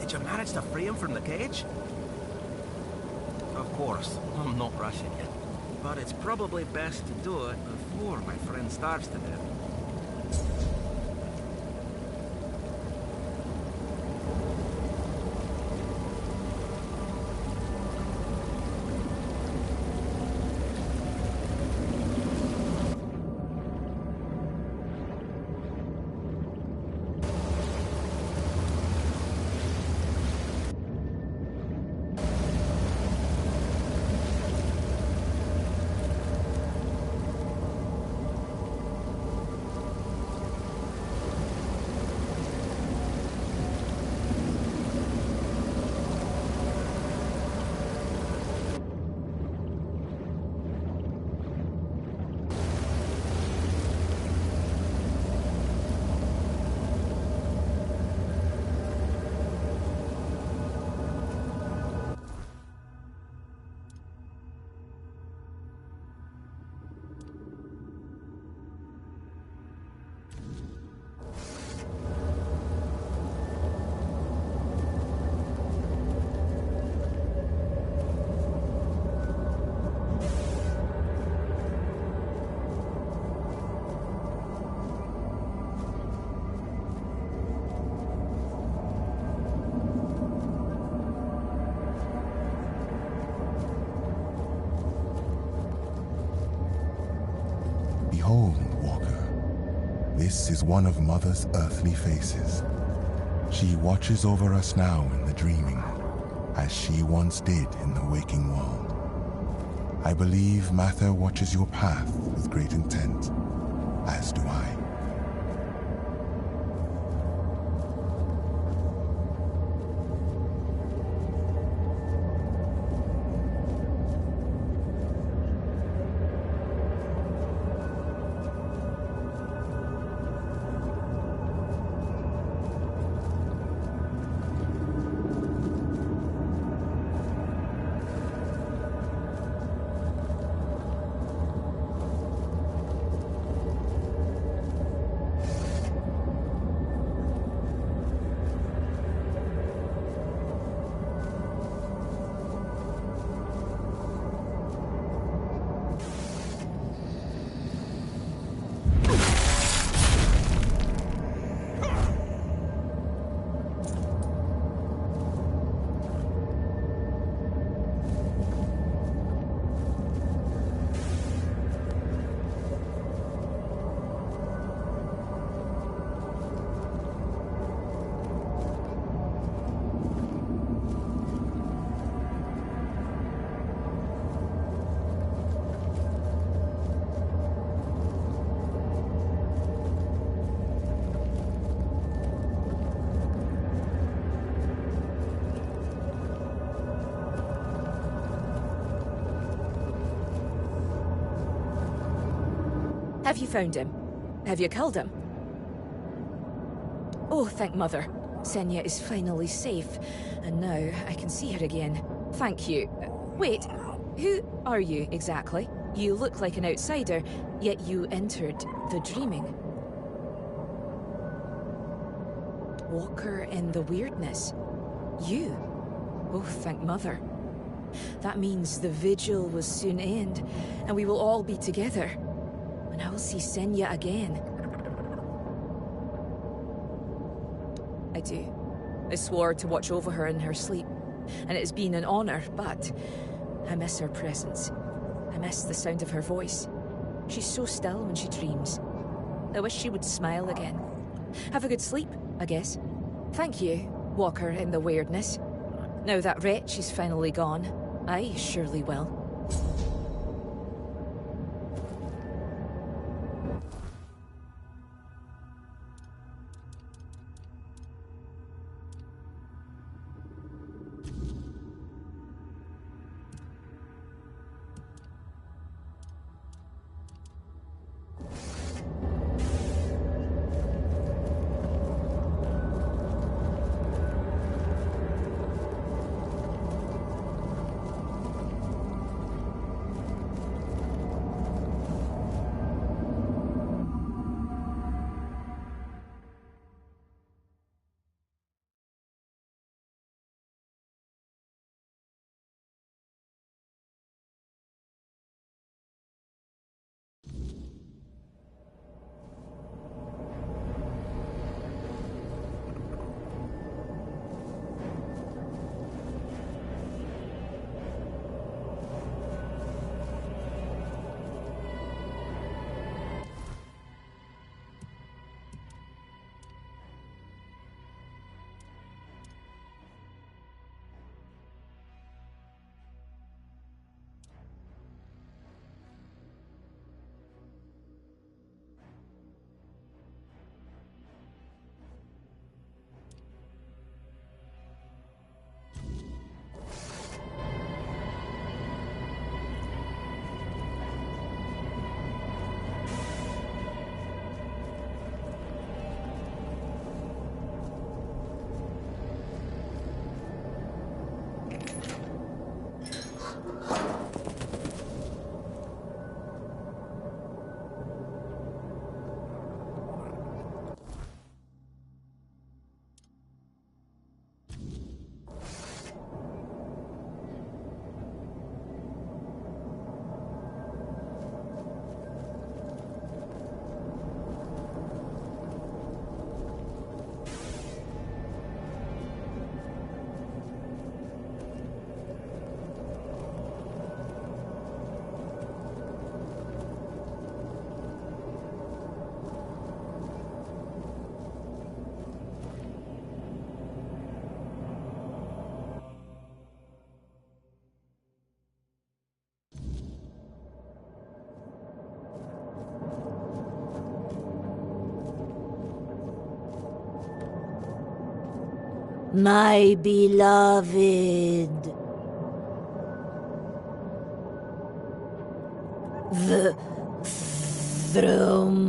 Did you manage to free him from the cage? Of course, I'm not rushing you. But it's probably best to do it before my friend starves to death. Behold, Walker. This is one of Mother's earthly faces. She watches over us now in the dreaming, as she once did in the waking world. I believe Mather watches your path with great intent, as do I. Have you found him? Have you killed him? Oh, thank Mother. Senya is finally safe, and now I can see her again. Thank you. Wait, Who are you, exactly? You look like an outsider, yet you entered the dreaming. Walker in the weirdness. You? Oh, thank Mother. That means the vigil will soon end, and we will all be together. And I will see Senya again. I do. I swore to watch over her in her sleep, and it has been an honor, but I miss her presence. I miss the sound of her voice. She's so still when she dreams. I wish she would smile again. Have a good sleep, I guess. Thank you, Walker in the weirdness. Now that wretch is finally gone, I surely will. My beloved. The throne.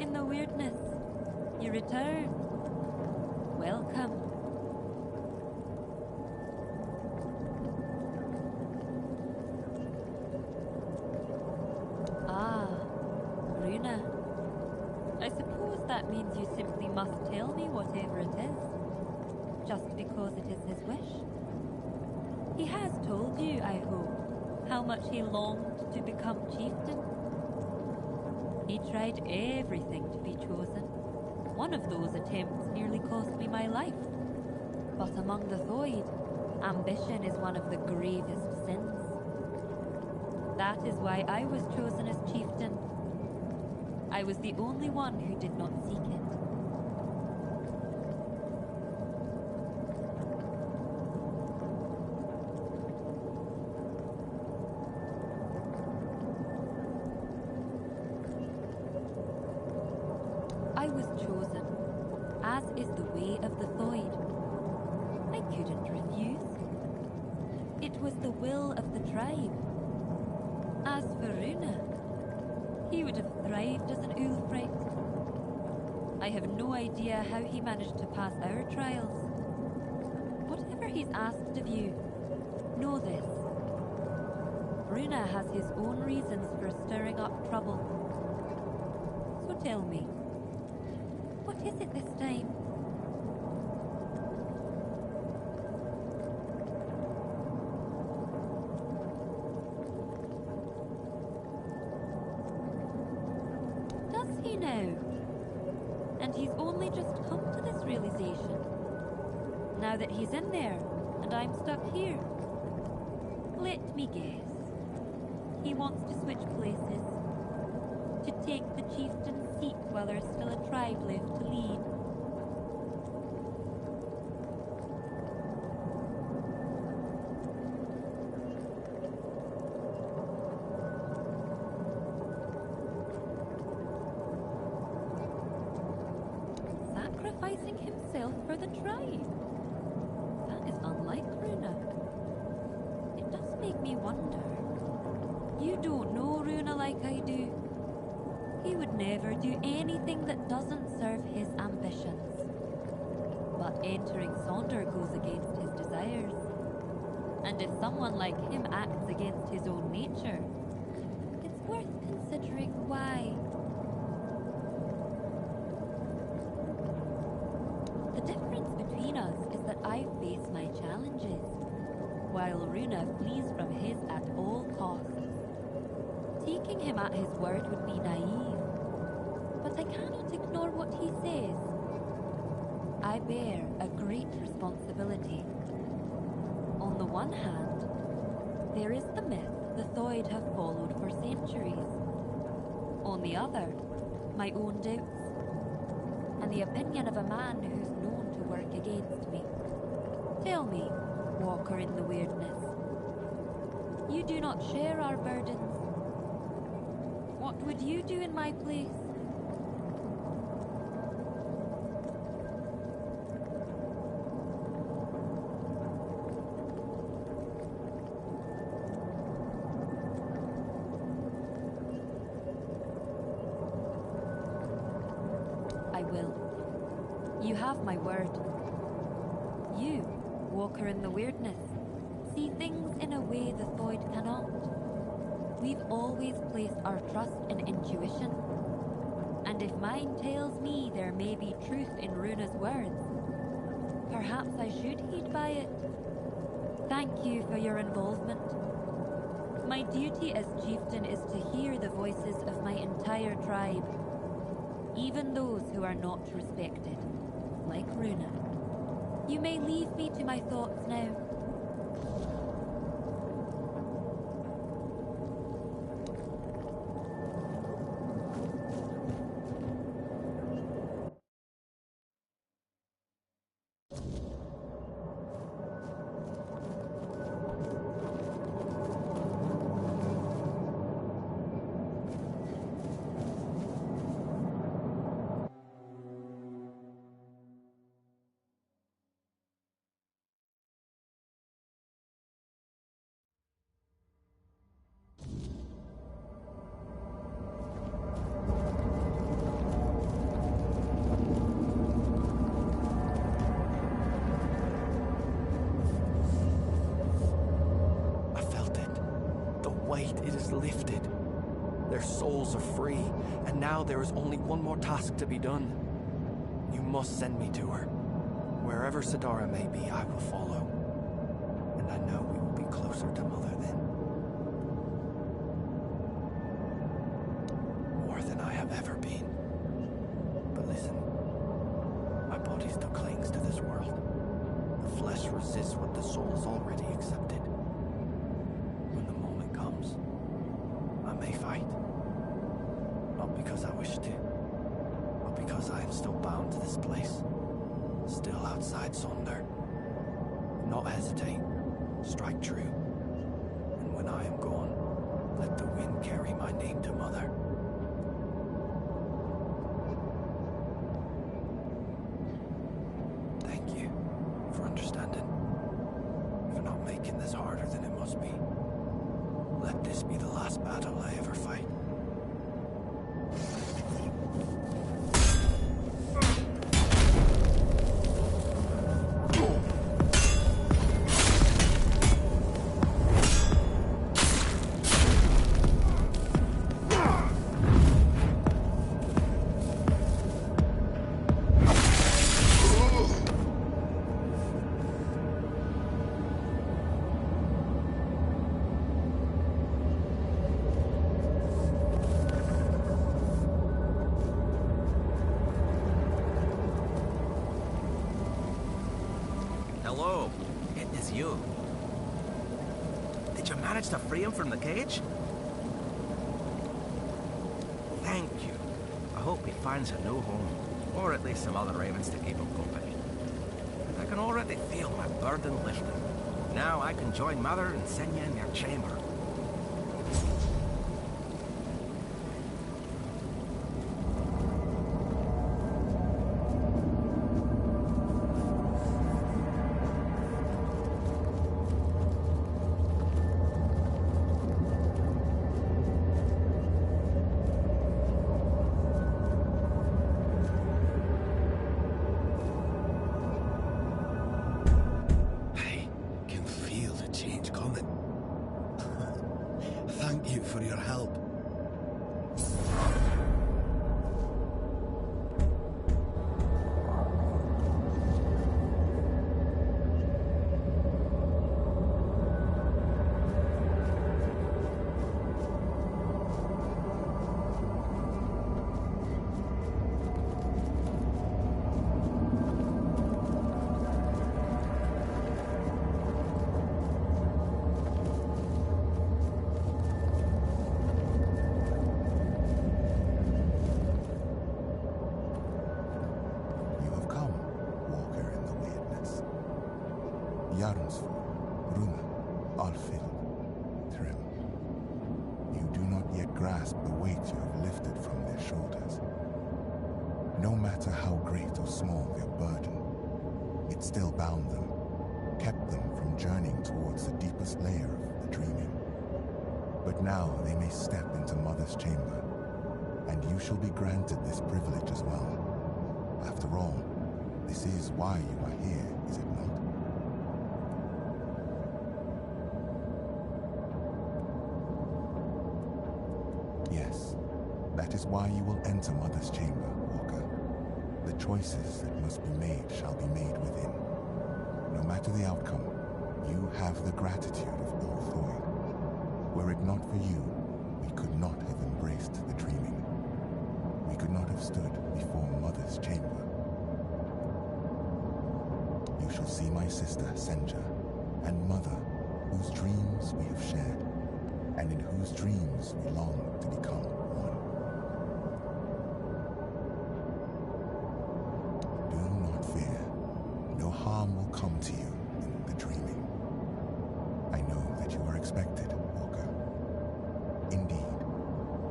in the weirdness. You return. Welcome. Ah, Runa. I suppose that means you simply must tell me whatever it is, just because it is his wish. He has told you, I hope, how much he longed to become chieftain. He tried everything to be chosen. One of those attempts nearly cost me my life. But among the Thoid, ambition is one of the gravest sins. That is why I was chosen as chieftain. I was the only one who did not seek it. I was chosen, as is the way of the Thoid. I couldn't refuse. It was the will of the tribe. As for Runa, he would have thrived as an Ulfric. I have no idea how he managed to pass our trials. Whatever he's asked of you, know this. Runa has his own reasons for stirring up trouble. So tell me, what is it this time? Does he now? And he's only just come to this realization. Now that he's in there, and I'm stuck here. Let me guess. He wants to switch places. To take the chieftain's seat while there's still a tribe left to lead. Sacrificing himself for the tribe. That is unlike Runa. It does make me wonder. You don't know Runa like I do. He would never do anything that doesn't serve his ambitions. But entering Sonder goes against his desires. And if someone like him acts against his own nature, it's worth considering why. The difference between us is that I face my challenges, while Runa flees from his at all costs. Taking him at his word would be naive, but I cannot ignore what he says. I bear a great responsibility. On the one hand, there is the myth the Thoid have followed for centuries. On the other, my own doubts, and the opinion of a man who's known to work against me. Tell me, Walker in the Weirdness, you do not share our burdens. What would you do in my place? I will. You have my word. You, Walker in the Weirdness, see things in a way the Thoid cannot. We've always placed our trust in intuition. And if mine tells me there may be truth in Runa's words, perhaps I should heed by it. Thank you for your involvement. My duty as chieftain is to hear the voices of my entire tribe, even those who are not respected, like Runa. You may leave me to my thoughts now. weight, it is lifted. Their souls are free, and now there is only one more task to be done. You must send me to her. Wherever Sidara may be, I will follow. And I know we will be closer to Mother then. More than I have ever been. But listen, my body still clings to this world. The flesh resists what the soul has already accepted. When the moment comes, I may fight. Not because I wish to, but because I am still bound to this place. Still outside Sonder. Not hesitate. Strike true. And when I am gone, let the wind carry my name to Mother. Thank you for understanding. For not making this harder than it must be. Let this be the last battle I ever fight. Hello, it is you. Did you manage to free him from the cage? Thank you. I hope he finds a new home, or at least some other ravens to keep him company. I can already feel my burden lifting. Now I can join Mother and send you in your chamber. Thank you for your help. Grasp the weight you have lifted from their shoulders. No matter how great or small their burden, it still bound them, kept them from journeying towards the deepest layer of the dreaming. But now they may step into Mother's chamber, and you shall be granted this privilege as well. After all, this is why you are here, is it not? Yes, that is why you will enter Mother's chamber, Walker. The choices that must be made shall be made within. No matter the outcome, you have the gratitude of all Thoy. Were it not for you, we could not have embraced the dreaming. We could not have stood before Mother's chamber. You shall see my sister, Senja, and Mother, whose dreams we have shared, and in whose dreams we long to become one. Do not fear. No harm will come to you in the dreaming. I know that you are expected, Walker. Indeed,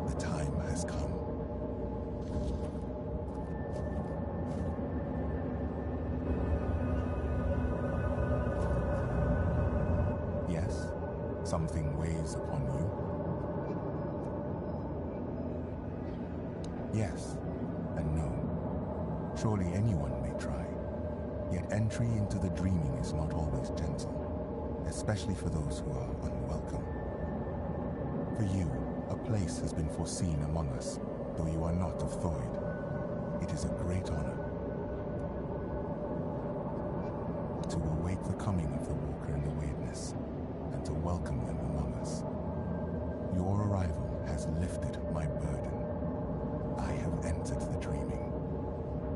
the time has come. Yes? Something weighs upon you? Yes, and no. Surely anyone may try. Yet entry into the dreaming is not always gentle, especially for those who are unwelcome. For you, a place has been foreseen among us, though you are not of Thoid. It is a great honor to await the coming of the Walker in the Weirdness, and to welcome them among us. Your arrival has lifted my burden. I have entered the dreaming.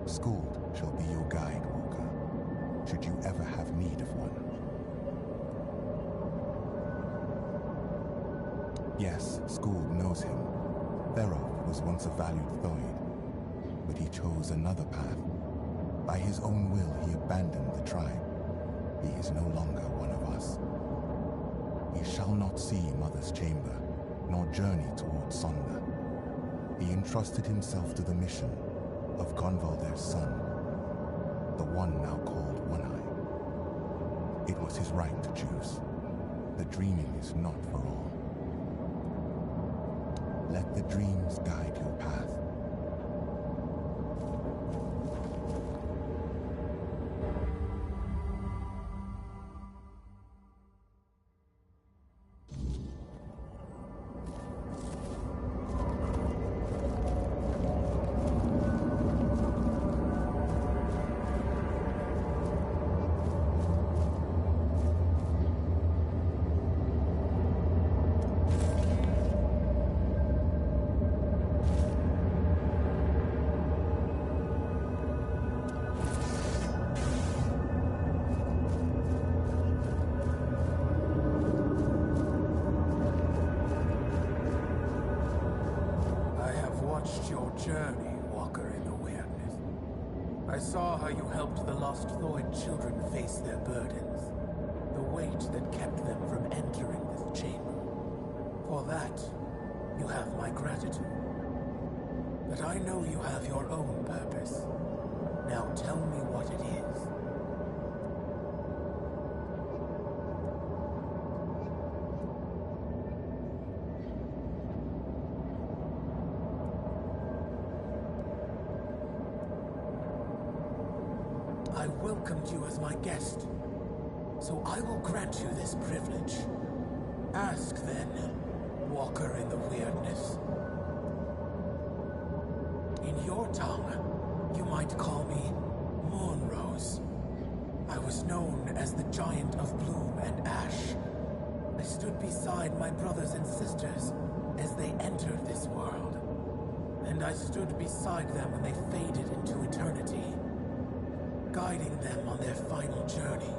Skuld shall be your guide, Walker, should you ever have need of one. Yes, Skuld knows him. Theroth was once a valued Thoid, but he chose another path. By his own will, he abandoned the tribe. He is no longer one of us. He shall not see Mother's chamber, nor journey toward Sonda. He entrusted himself to the mission of Convalder's son, the one now called One-Eye. It was his right to choose. The dreaming is not for all. Let the dreams guide your path. Journey, Walker in the Weirdness. I saw how you helped the lost Thoid children face their burdens, the weight that kept them from entering this chamber. For that, you have my gratitude. But I know you have your own purpose. Now tell me what it is. I welcomed you as my guest, so I will grant you this privilege. Ask then, Walker in the Weirdness. In your tongue, you might call me Moonrose. I was known as the Giant of Bloom and Ash. I stood beside my brothers and sisters as they entered this world, and I stood beside them when they faded into eternity, guiding them on their final journey.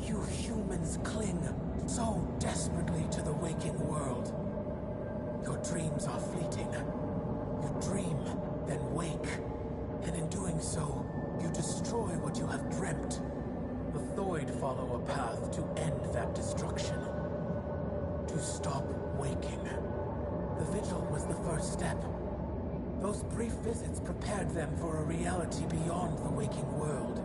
You humans cling so desperately to the waking world. Your dreams are fleeting. You dream, then wake, and in doing so, you destroy what you have dreamt. The Thoid follow a path to end that destruction. To stop waking. The vigil was the first step. Those brief visits prepared them for a reality beyond the waking world.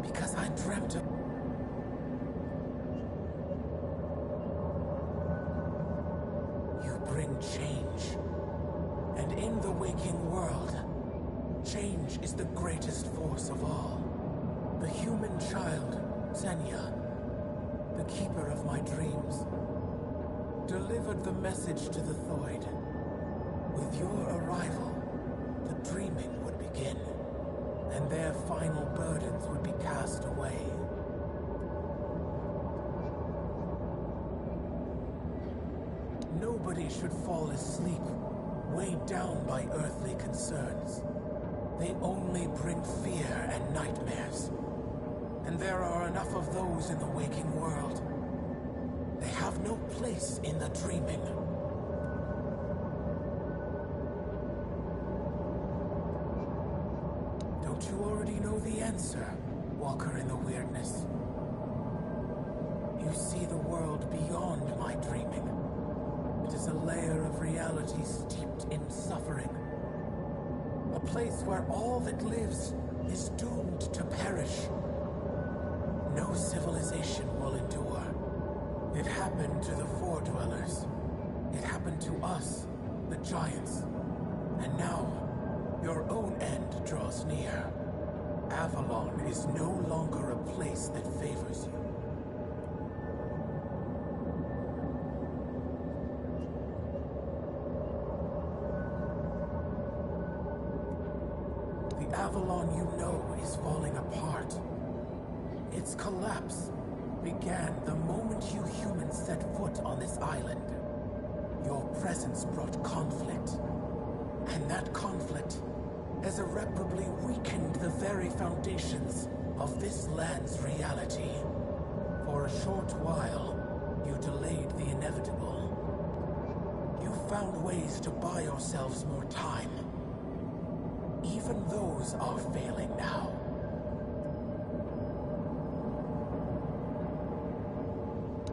Because I dreamt of... You bring change. And in the waking world, change is the greatest force of all. The human child, Xenia, the keeper of my dreams, delivered the message to the Thoid. With your arrival, the dreaming would begin, and their final burdens would be cast away. Nobody should fall asleep, weighed down by earthly concerns. They only bring fear and nightmares. And there are enough of those in the waking world. They have no place in the dreaming. Don't you already know the answer, Walker in the Weirdness? You see the world beyond my dreaming. It is a layer of reality steeped in suffering. A place where all that lives is doomed to perish. No civilization will endure. It happened to the Four Dwellers. It happened to us, the the giants. And now, your own end draws near. Avalon is no longer a place that favors you. The Avalon you know is falling apart. Its collapse began the moment you humans set foot on this island. Your presence brought conflict, and that conflict has irreparably weakened the very foundations of this land's reality. For a short while, you delayed the inevitable. You found ways to buy yourselves more time. Even those are failing now.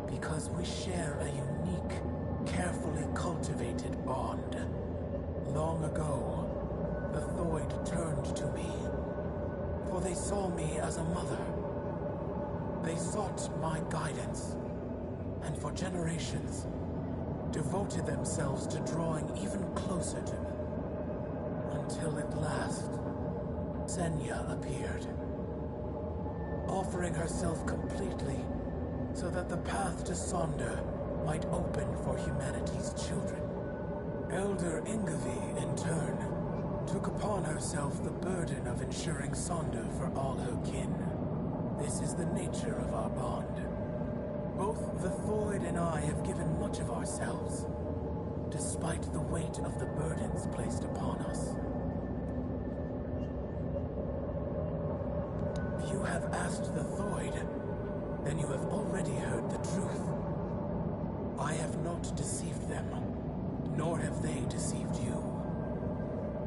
Because we share a unique, carefully cultivated bond. Long ago, the Thoid turned to me, for they saw me as a mother. They sought my guidance, and for generations, devoted themselves to drawing even closer to me. Until at last, Senya appeared, offering herself completely so that the path to Sonder might open for humanity's children. Elder Ingavi, in turn, took upon herself the burden of ensuring Sonder for all her kin. This is the nature of our bond. Both the Thoid and I have given much of ourselves, despite the weight of the burdens placed upon us. If you have asked the Thoid, then you have already heard the truth. I have not deceived them, nor have they deceived you.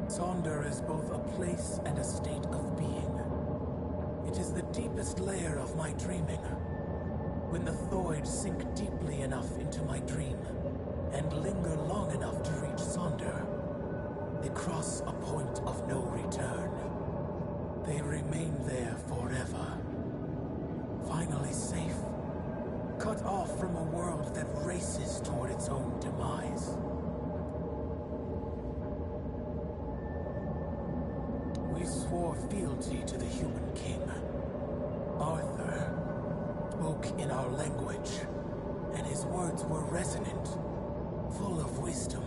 Sonder is both a place and a state of being. It is the deepest layer of my dreaming. When the Thoid sink deeply enough into my dream, and linger long enough to reach Sonder, they cross a point of no return. They remain there forever. Finally safe, cut off from a world that races toward its own demise. We swore fealty to the human king. Arthur spoke in our language, and his words were resonant, full of wisdom.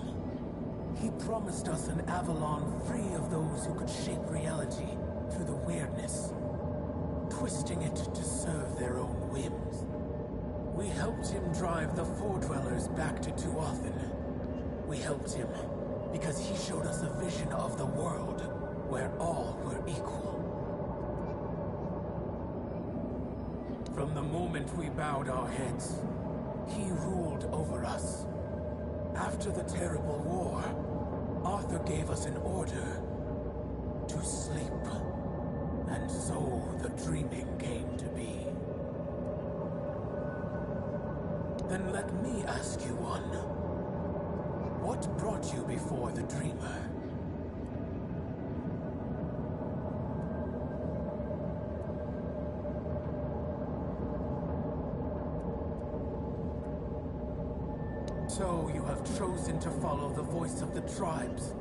He promised us an Avalon free of those who could shape reality through the weirdness, twisting it to serve their own whims. We helped him drive the Four-Dwellers back to Tuathan. We helped him because he showed us a vision of the world where all were equal. From the moment we bowed our heads, he ruled over us. After the terrible war, Arthur gave us an order to sleep. And so the dreaming came to be. Then let me ask you one. What brought you before the dreamer? So you have chosen to follow the voice of the tribes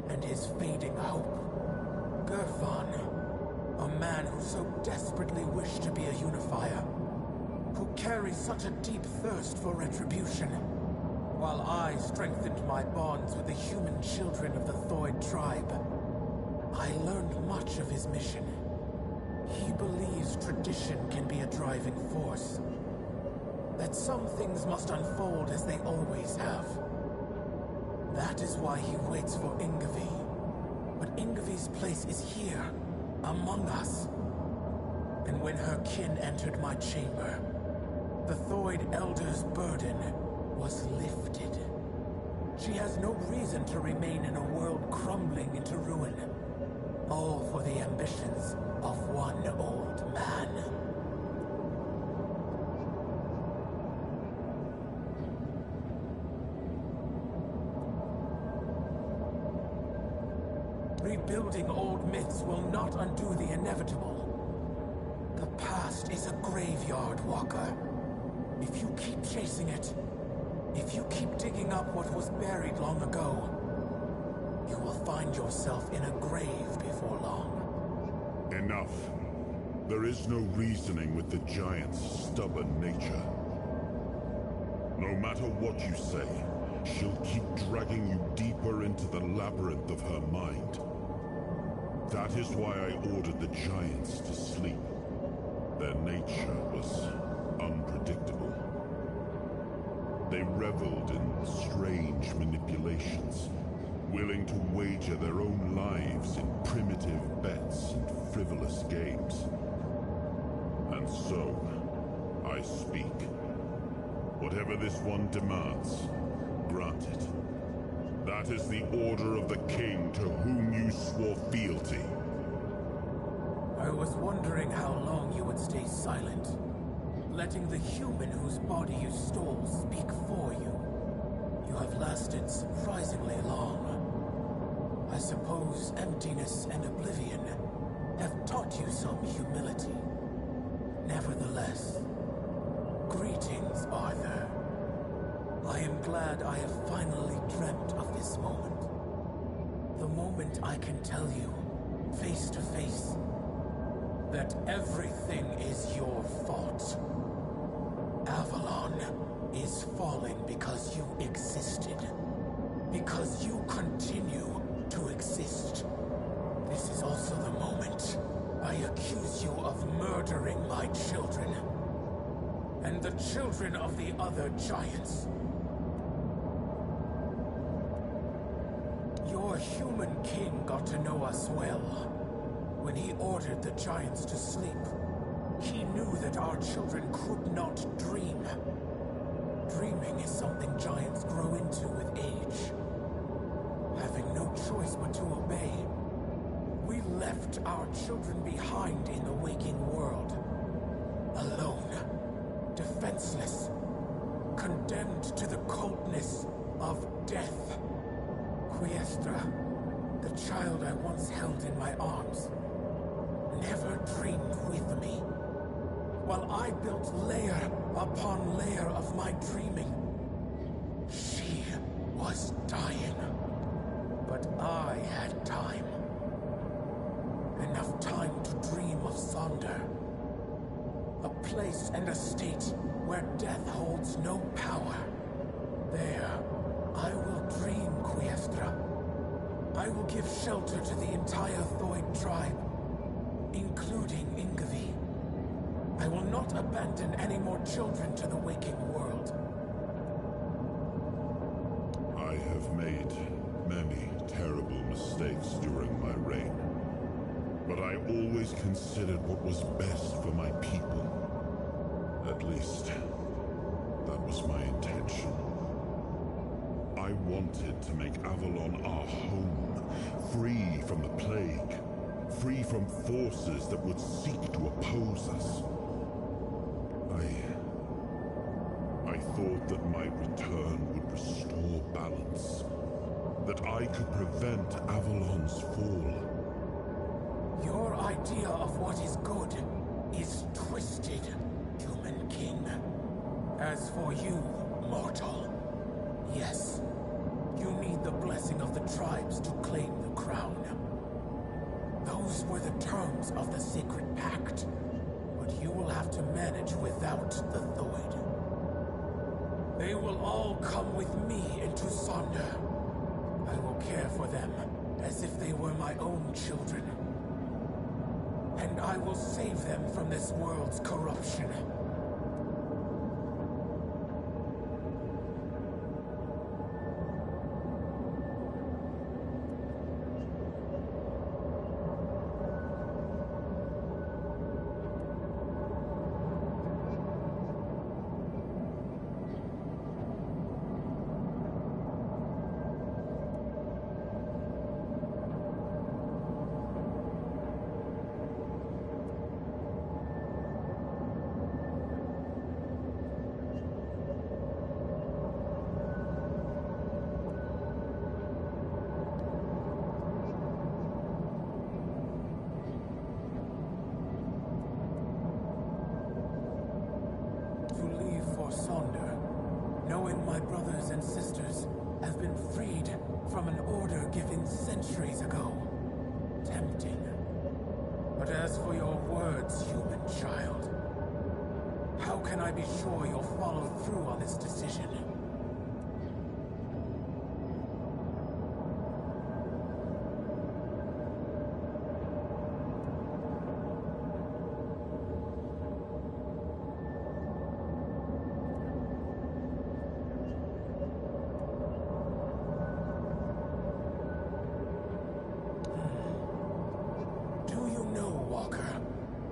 and his fading hope. Gerfan, a man who so desperately wished to be a unifier, who carries such a deep thirst for retribution, while I strengthened my bonds with the human children of the Thoid tribe. I learned much of his mission. He believes tradition can be a driving force, that some things must unfold as they always have. That is why he waits for Ingavi. But Ingavi's place is here, among us. And when her kin entered my chamber, the Thoid Elder's burden was lifted. She has no reason to remain in a world crumbling into ruin, all for the ambitions of one old man. Rebuilding old myths will not undo the inevitable. The past is a graveyard, Walker. If you keep chasing it, if you keep digging up what was buried long ago, find yourself in a grave before long. Enough. There is no reasoning with the giant's stubborn nature. No matter what you say, she'll keep dragging you deeper into the labyrinth of her mind. That is why I ordered the giants to sleep. Their nature was unpredictable. They reveled in strange manipulations, willing to wager their own lives in primitive bets and frivolous games. And so, I speak. Whatever this one demands, grant it. That is the order of the king to whom you swore fealty. I was wondering how long you would stay silent, letting the human whose body you stole speak for you. You have lasted surprisingly long. I suppose emptiness and oblivion have taught you some humility. Nevertheless, greetings, Arthur. I am glad I have finally dreamt of this moment. The moment I can tell you, face to face, that everything is your fault. Avalon is falling because you existed. Because you continue to exist. This is also the moment I accuse you of murdering my children. And the children of the other giants. Your human king got to know us well. When he ordered the giants to sleep, he knew that our children could not dream. Dreaming is something giants grow into with age. Having no choice but to obey, we left our children behind in the waking world. Alone, defenseless, condemned to the coldness of death. Quiestra, the child I once held in my arms, never dreamed with me. While I built layer upon layer of my dreaming, she was dying. But I had time. Enough time to dream of Sonder. A place and a state where death holds no power. There, I will dream, Quiestra. I will give shelter to the entire Thoid tribe, including Ingavi. I will not abandon any more children to the waking world. I have made many terrible mistakes during my reign, but I always considered what was best for my people. At least, that was my intention. I wanted to make Avalon our home, free from the plague, free from forces that would seek to oppose us. I thought that my return would restore balance, that I could prevent Avalon's fall. Your idea of what is good is twisted, human king. As for you, mortal, yes, you need the blessing of the tribes to claim the crown. Those were the terms of the sacred pact, but you will have to manage without the Thoid. They will all come with me into Sonder. I will care for them as if they were my own children. And I will save them from this world's corruption. Sonder, knowing my brothers and sisters have been freed from an order given centuries ago. Tempting. But as for your words, human child, how can I be sure you'll follow through on this decision?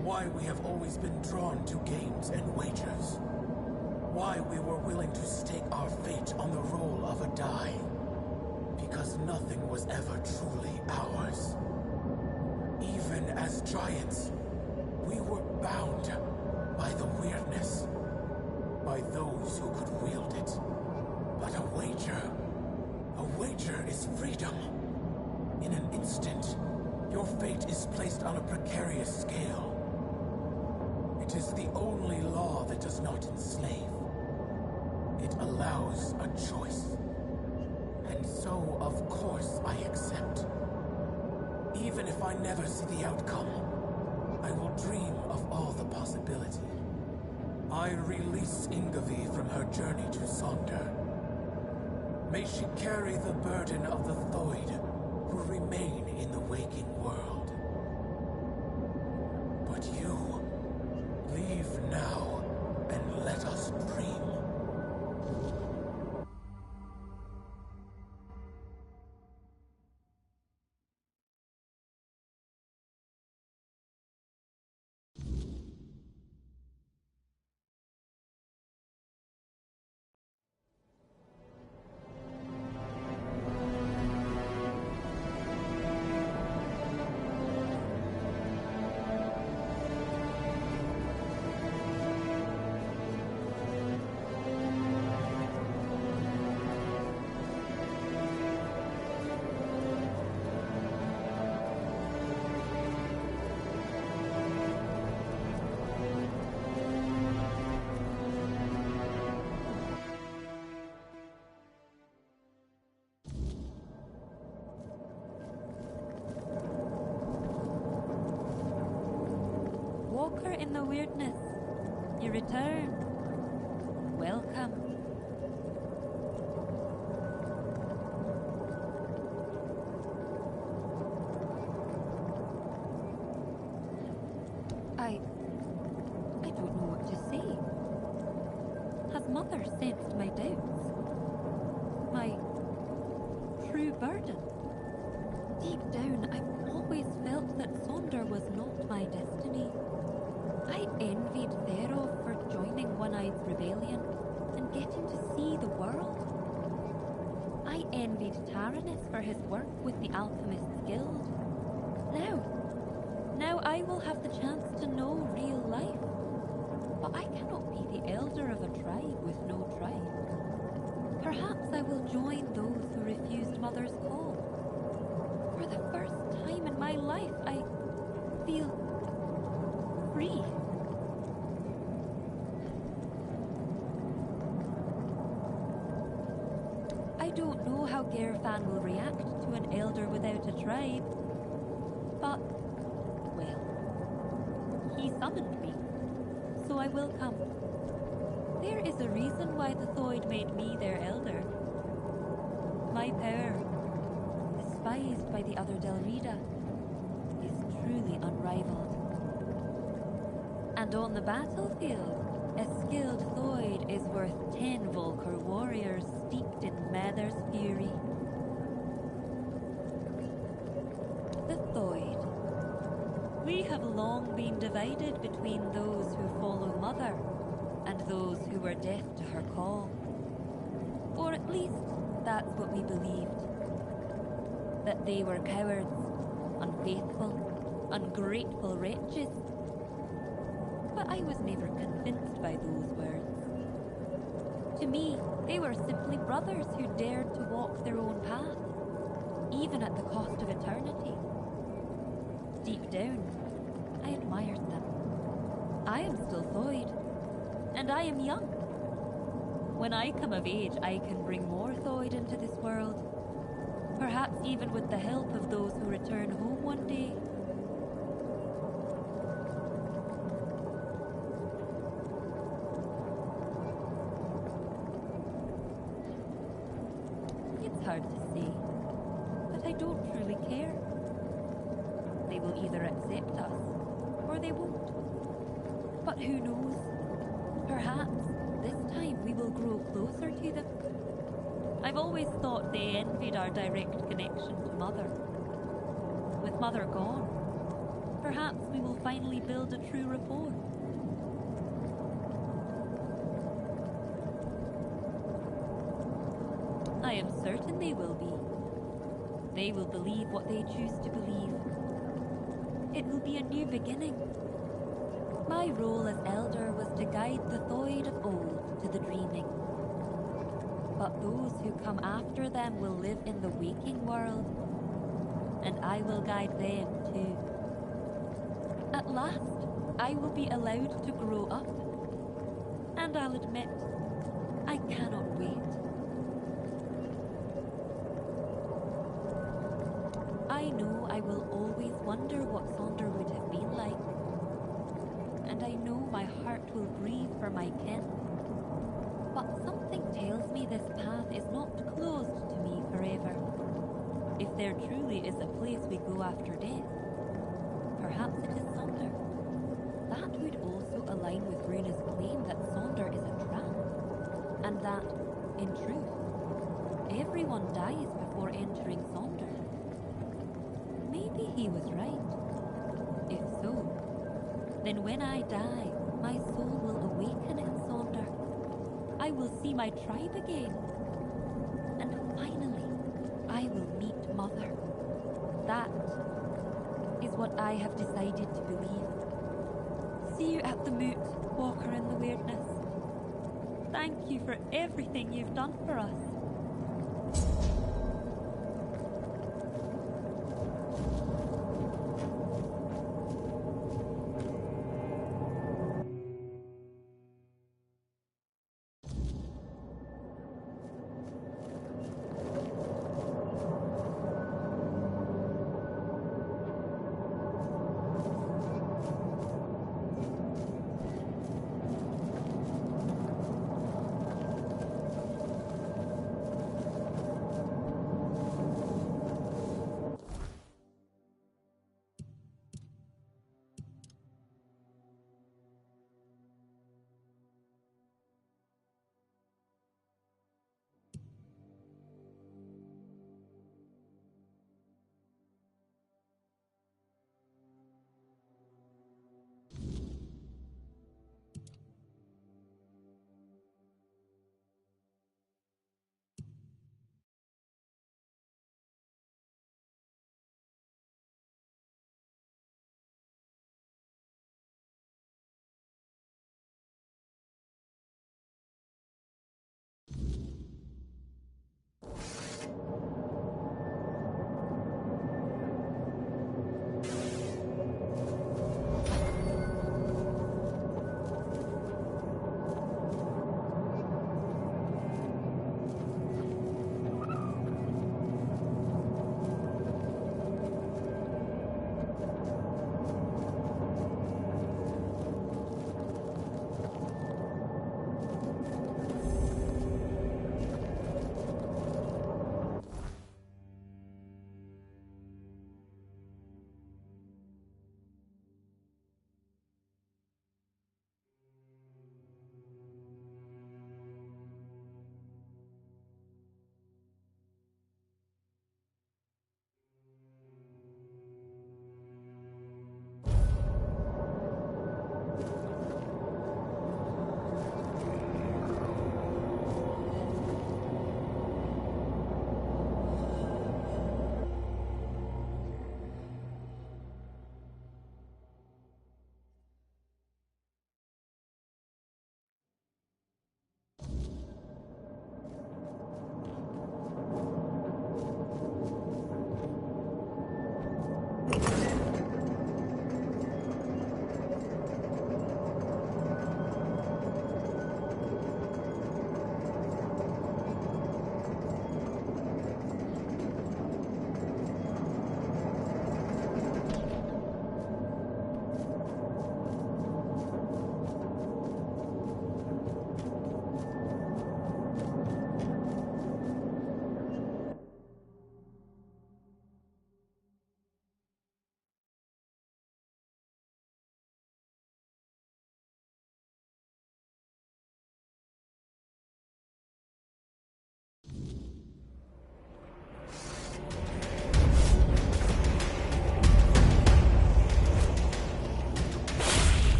Why we have always been drawn to games and wagers. Why we were willing to stake our fate on the roll of a die. Because nothing was ever truly ours. Even as giants, we were bound by the weirdness. By those who could wield it. But a wager is freedom. In an instant, your fate is placed on a precarious scale. It is the only law that does not enslave. It allows a choice. And so, of course, I accept. Even if I never see the outcome, I will dream of all the possibility. I release Ingavi from her journey to Sonder. May she carry the burden of the Thoid who remain in the waking world. But you... leave now, and let us dream. Walker in the weirdness, you return. Welcome. I don't know what to say. Has Mother sensed my doubts? My true burden? Deep down, I've always felt that Sonder was not my destiny. I envied Therof for joining One-Eye's rebellion and getting to see the world. I envied Taranis for his work with the Alchemist's Guild. Now I will have the chance to know real life. But I cannot be the elder of a tribe with no tribe. Perhaps I will join those who refused Mother's call. For the first time in my life, I feel free. I don't know how Gerfan will react to an elder without a tribe, but, well, he summoned me, so I will come. There is a reason why the Thoid made me their elder. My power, despised by the other Delrida, is truly unrivaled. And on the battlefield, a skilled Thoid is worth 10 Volker warriors steeped in Mather's fury. The Thoid. We have long been divided between those who follow Mother and those who were deaf to her call. Or at least, that's what we believed. That they were cowards, unfaithful, ungrateful wretches. But I was never convinced by those words. To me, they were simply brothers who dared to walk their own path, even at the cost of eternity. Deep down, I admired them. I am still Thoid, and I am young. When I come of age, I can bring more Thoid into this world. Perhaps even with the help of those who return home one day. It's hard to say, but I don't truly care. They will either accept us, or they won't. But who knows? Perhaps this time we will grow closer to them. I've always thought they envied our direct connection to Mother. With Mother gone, perhaps we will finally build a true rapport. I am certain they will be. They will believe what they choose to believe. It will be a new beginning. My role as elder was to guide the Thoid of old to the dreaming. But those who come after them will live in the waking world, and I will guide them too. At last, I will be allowed to grow up, and I'll admit, I cannot wait. I know I will always wonder what Sonder would have been like, and I know my heart will grieve for my kin. But something tells me this path is not closed to me forever. If there truly is a place we go after death, perhaps it is Sonder. That would also align with Runa's claim that Sonder is a trap, and that, in truth, everyone dies before entering Sonder. Maybe he was right. If so, then when I die, my soul will awaken in Sonder. I will see my tribe again. And finally, I will meet Mother. That is what I have decided to believe. See you at the moot, Walker in the Weirdness. Thank you for everything you've done for us.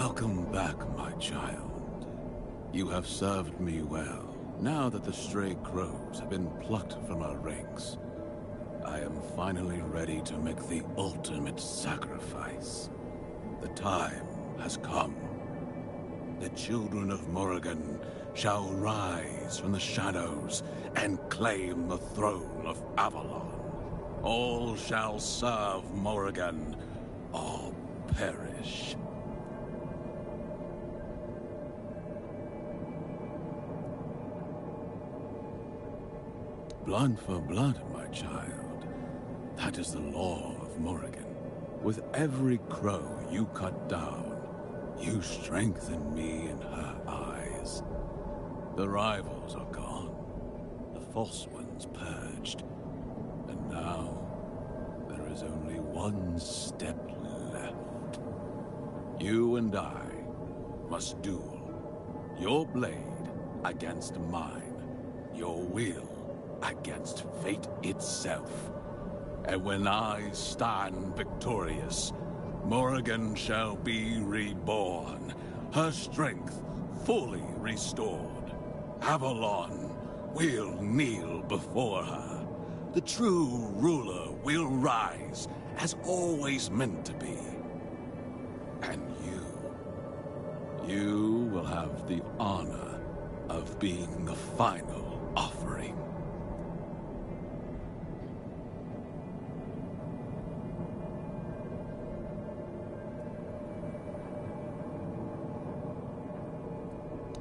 Welcome back, my child. You have served me well. Now that the stray crows have been plucked from our ranks, I am finally ready to make the ultimate sacrifice. The time has come. The children of Morrigan shall rise from the shadows and claim the throne of Avalon. All shall serve Morrigan or perish. Blood for blood, my child. That is the law of Morrigan. With every crow you cut down, you strengthen me in her eyes. The rivals are gone, the false ones purged, and now there is only one step left. You and I must duel. Your blade against mine, your will against fate itself. And when I stand victorious, Morrigan shall be reborn, her strength fully restored. Avalon will kneel before her. The true ruler will rise, as always meant to be. And you will have the honor of being the final offering.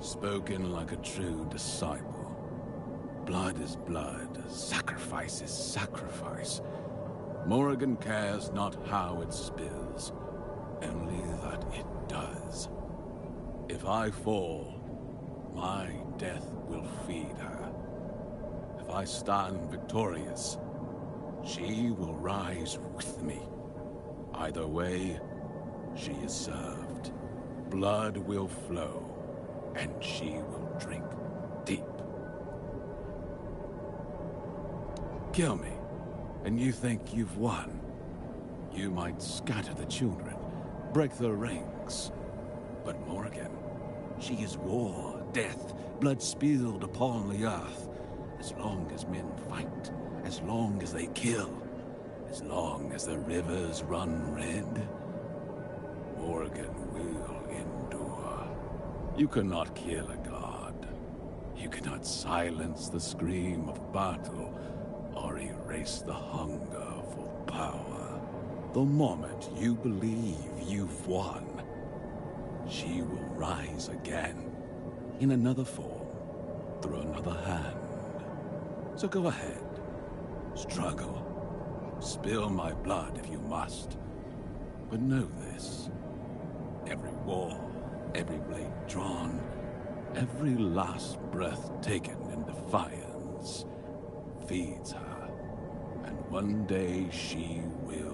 Spoken like a true disciple. Blood is blood, sacrifice is sacrifice. Morrigan cares not how it spills, only that it does. If I fall, my death will feed her. If I stand victorious, she will rise with me. Either way, she is served. Blood will flow, and she will drink deep. Kill me, and you think you've won. You might scatter the children, break their ranks. But Morrigan, she is war, death, blood spilled upon the earth. As long as men fight, as long as they kill, as long as the rivers run red, Morrigan will endure. You cannot kill a god. You cannot silence the scream of battle or erase the hunger for power. The moment you believe you've won, she will rise again, in another form, through another hand. So go ahead, struggle, spill my blood if you must. But know this, every war, every blade drawn, every last breath taken in defiance feeds her, and one day she will